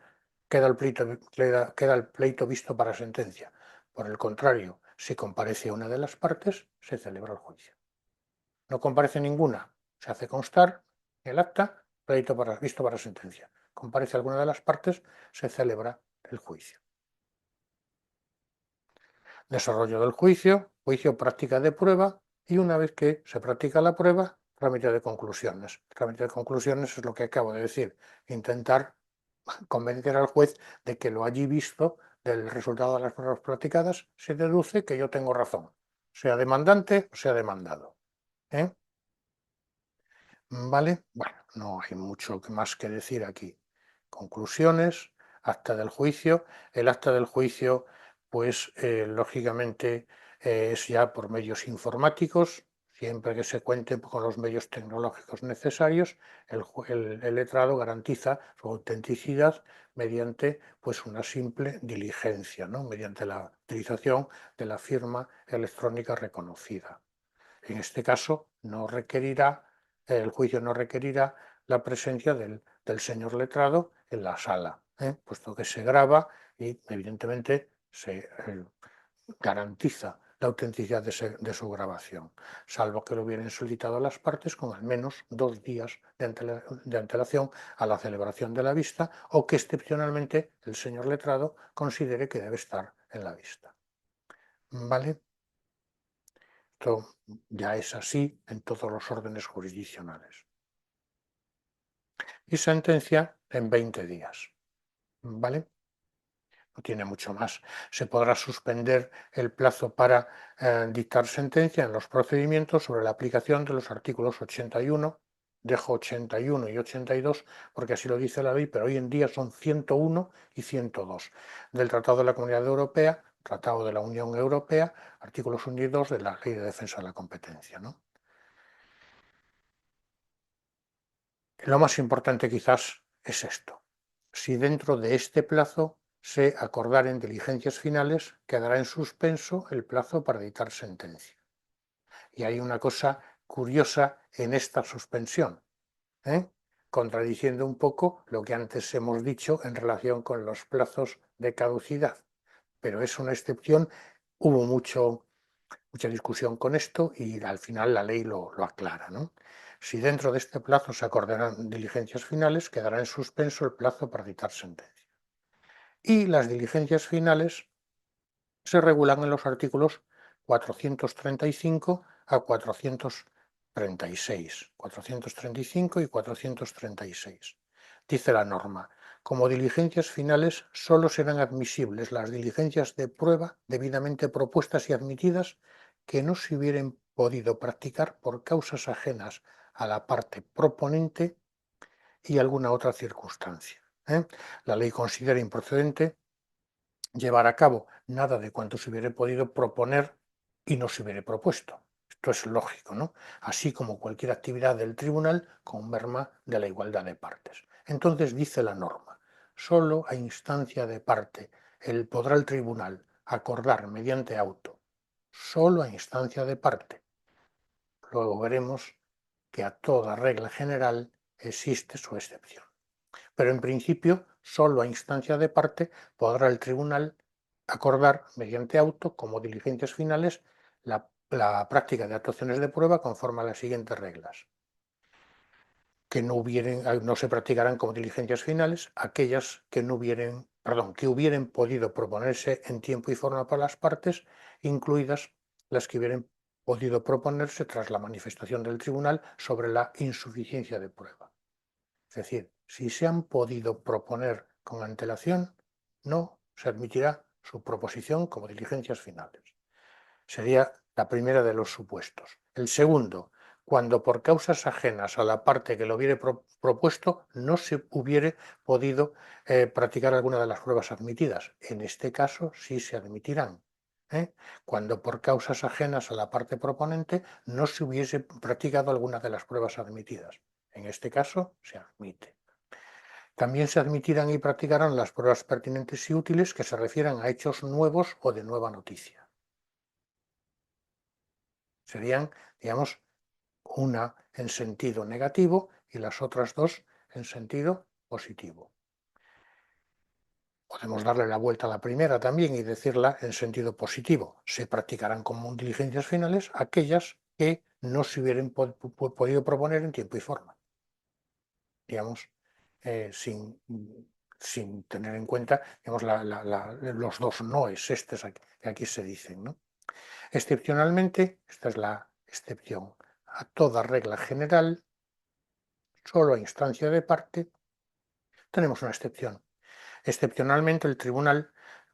queda el pleito visto para sentencia. Por el contrario, si comparece una de las partes, se celebra el juicio. No comparece ninguna, se hace constar el acta, pleito visto para sentencia. Comparece alguna de las partes, se celebra el juicio. Desarrollo del juicio, juicio, práctica de prueba y una vez que se practica la prueba, trámite de conclusiones. Trámite de conclusiones es lo que acabo de decir, intentar convencer al juez de que lo allí visto del resultado de las pruebas practicadas se deduce que yo tengo razón, sea demandante o sea demandado. ¿Vale? Bueno, no hay mucho más que decir aquí. Conclusiones, acta del juicio. El acta del juicio, pues lógicamente es ya por medios informáticos, siempre que se cuente con los medios tecnológicos necesarios, el letrado garantiza su autenticidad mediante pues una simple diligencia, ¿no? Mediante la utilización de la firma electrónica reconocida. En este caso, el juicio no requerirá la presencia del señor letrado en la sala, puesto que se graba y evidentemente se garantiza la autenticidad de su grabación, salvo que lo hubieran solicitado las partes con al menos 2 días de antelación a la celebración de la vista o que excepcionalmente el señor letrado considere que debe estar en la vista. ¿Vale? Esto ya es así en todos los órdenes jurisdiccionales. Y sentencia en 20 días. ¿Vale? No tiene mucho más. Se podrá suspender el plazo para dictar sentencia en los procedimientos sobre la aplicación de los artículos 81, dejo 81 y 82 porque así lo dice la ley, pero hoy en día son 101 y 102 del Tratado de la Comunidad Europea, Tratado de la Unión Europea, artículos 1 y 2 de la Ley de Defensa de la Competencia, ¿no? Lo más importante quizás es esto. Si dentro de este plazo se acordaren diligencias finales, quedará en suspenso el plazo para dictar sentencia. Y hay una cosa curiosa en esta suspensión, contradiciendo un poco lo que antes hemos dicho en relación con los plazos de caducidad. Pero es una excepción, hubo mucha discusión con esto y al final la ley lo aclara, ¿no? Si dentro de este plazo se acordarán diligencias finales, quedará en suspenso el plazo para dictar sentencia. Y las diligencias finales se regulan en los artículos 435 a 436. 435 y 436. Dice la norma, como diligencias finales solo serán admisibles las diligencias de prueba debidamente propuestas y admitidas que no se hubieran podido practicar por causas ajenas a la parte proponente y alguna otra circunstancia. La ley considera improcedente llevar a cabo nada de cuanto se hubiera podido proponer y no se hubiera propuesto. Esto es lógico, ¿no? Así como cualquier actividad del tribunal con merma de la igualdad de partes. Entonces dice la norma, solo a instancia de parte podrá el tribunal acordar mediante auto, solo a instancia de parte. Luego veremos que a toda regla general existe su excepción. Pero en principio, solo a instancia de parte podrá el tribunal acordar mediante auto como diligencias finales la práctica de actuaciones de prueba conforme a las siguientes reglas. Que no se practicarán como diligencias finales aquellas que hubieran podido proponerse en tiempo y forma por las partes, incluidas las que hubieran podido proponerse tras la manifestación del tribunal sobre la insuficiencia de prueba. Es decir, si se han podido proponer con antelación, no se admitirá su proposición como diligencias finales. Sería la primera de los supuestos. El segundo, cuando por causas ajenas a la parte que lo hubiere propuesto no se hubiere podido practicar alguna de las pruebas admitidas. En este caso sí se admitirán. Cuando por causas ajenas a la parte proponente no se hubiese practicado alguna de las pruebas admitidas. En este caso se admite. También se admitirán y practicarán las pruebas pertinentes y útiles que se refieran a hechos nuevos o de nueva noticia. Serían, digamos, una en sentido negativo y las otras dos en sentido positivo. Podemos darle la vuelta a la primera también y decirla en sentido positivo. Se practicarán como diligencias finales aquellas que no se hubieran podido proponer en tiempo y forma. Digamos, sin tener en cuenta, digamos, los dos noes que aquí se dicen, ¿no? Excepcionalmente, esta es la excepción a toda regla general, solo a instancia de parte, tenemos una excepción. Excepcionalmente, el tribunal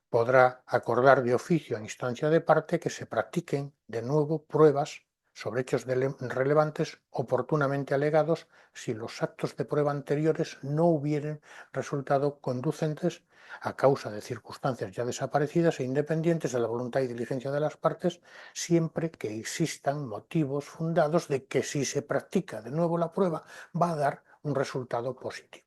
podrá acordar de oficio a instancia de parte que se practiquen de nuevo pruebas sobre hechos relevantes oportunamente alegados si los actos de prueba anteriores no hubieran resultado conducentes a causa de circunstancias ya desaparecidas e independientes de la voluntad y diligencia de las partes, siempre que existan motivos fundados de que si se practica de nuevo la prueba va a dar un resultado positivo.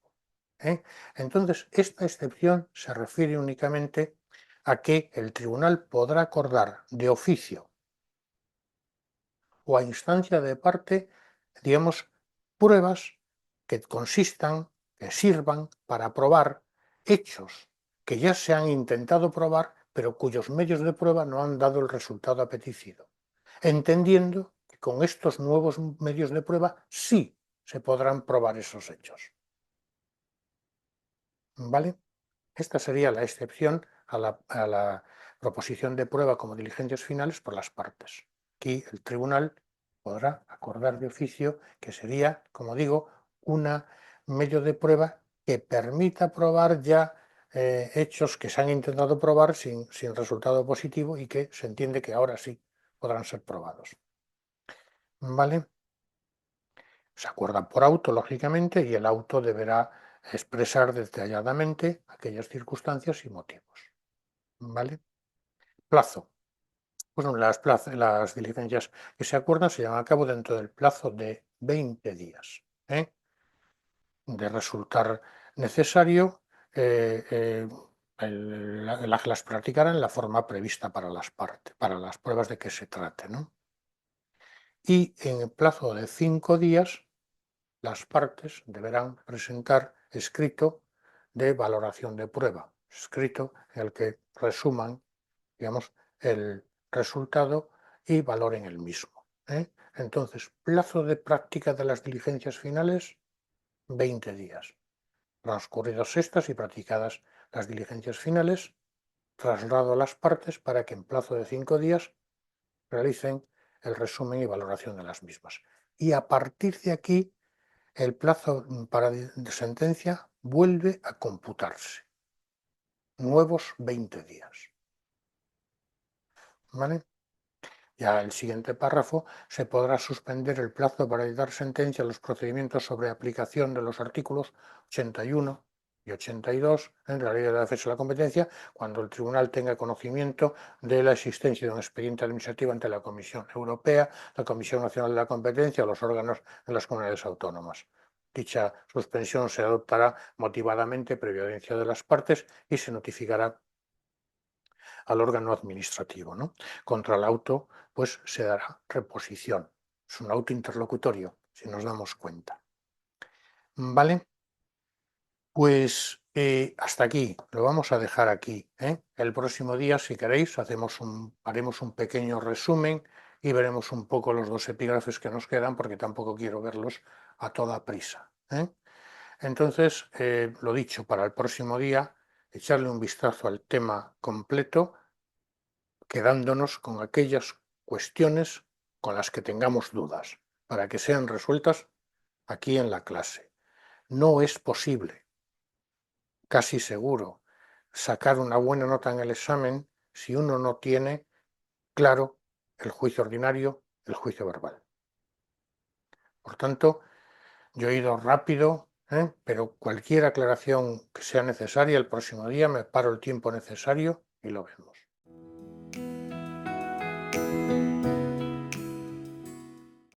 Entonces, esta excepción se refiere únicamente a que el tribunal podrá acordar de oficio o a instancia de parte, digamos, pruebas que consistan, que sirvan para probar hechos que ya se han intentado probar, pero cuyos medios de prueba no han dado el resultado apetecido, entendiendo que con estos nuevos medios de prueba sí se podrán probar esos hechos. ¿Vale? Esta sería la excepción a la proposición de prueba como diligencias finales por las partes. Aquí el tribunal podrá acordar de oficio que sería, como digo, un medio de prueba que permita probar ya hechos que se han intentado probar sin resultado positivo y que se entiende que ahora sí podrán ser probados. ¿Vale? Se acuerdan por auto, lógicamente, y el auto deberá expresar detalladamente aquellas circunstancias y motivos. ¿Vale? Plazo. Bueno, las diligencias que se acuerdan se llevan a cabo dentro del plazo de 20 días. De resultar necesario, las practicarán en la forma prevista para las partes, para las pruebas de que se trate, ¿no? Y en el plazo de 5 días, las partes deberán presentar escrito de valoración de prueba, escrito en el que resuman, digamos, el resultado y valoren el mismo. Entonces, plazo de práctica de las diligencias finales, 20 días. Transcurridas estas y practicadas las diligencias finales, traslado a las partes para que en plazo de 5 días realicen el resumen y valoración de las mismas. Y a partir de aquí, el plazo para de sentencia vuelve a computarse. Nuevos 20 días. ¿Vale? Ya el siguiente párrafo, se podrá suspender el plazo para dictar sentencia a los procedimientos sobre aplicación de los artículos 81 y 82 en la Ley de Defensa de la Competencia cuando el tribunal tenga conocimiento de la existencia de un expediente administrativo ante la Comisión Europea, la Comisión Nacional de la Competencia o los órganos de las comunidades autónomas. Dicha suspensión se adoptará motivadamente previa audiencia de las partes y se notificará al órgano administrativo, ¿no? Contra el auto, pues se dará reposición. Es un auto interlocutorio, si nos damos cuenta. ¿Vale? Pues hasta aquí, lo vamos a dejar aquí. El próximo día, si queréis, haremos un pequeño resumen y veremos un poco los dos epígrafes que nos quedan, porque tampoco quiero verlos a toda prisa. Entonces, lo dicho, para el próximo día, echarle un vistazo al tema completo, quedándonos con aquellas cuestiones con las que tengamos dudas, para que sean resueltas aquí en la clase. No es posible, casi seguro, sacar una buena nota en el examen si uno no tiene claro el juicio ordinario, el juicio verbal. Por tanto, yo he ido rápido, pero cualquier aclaración que sea necesaria, el próximo día me paro el tiempo necesario y lo vemos.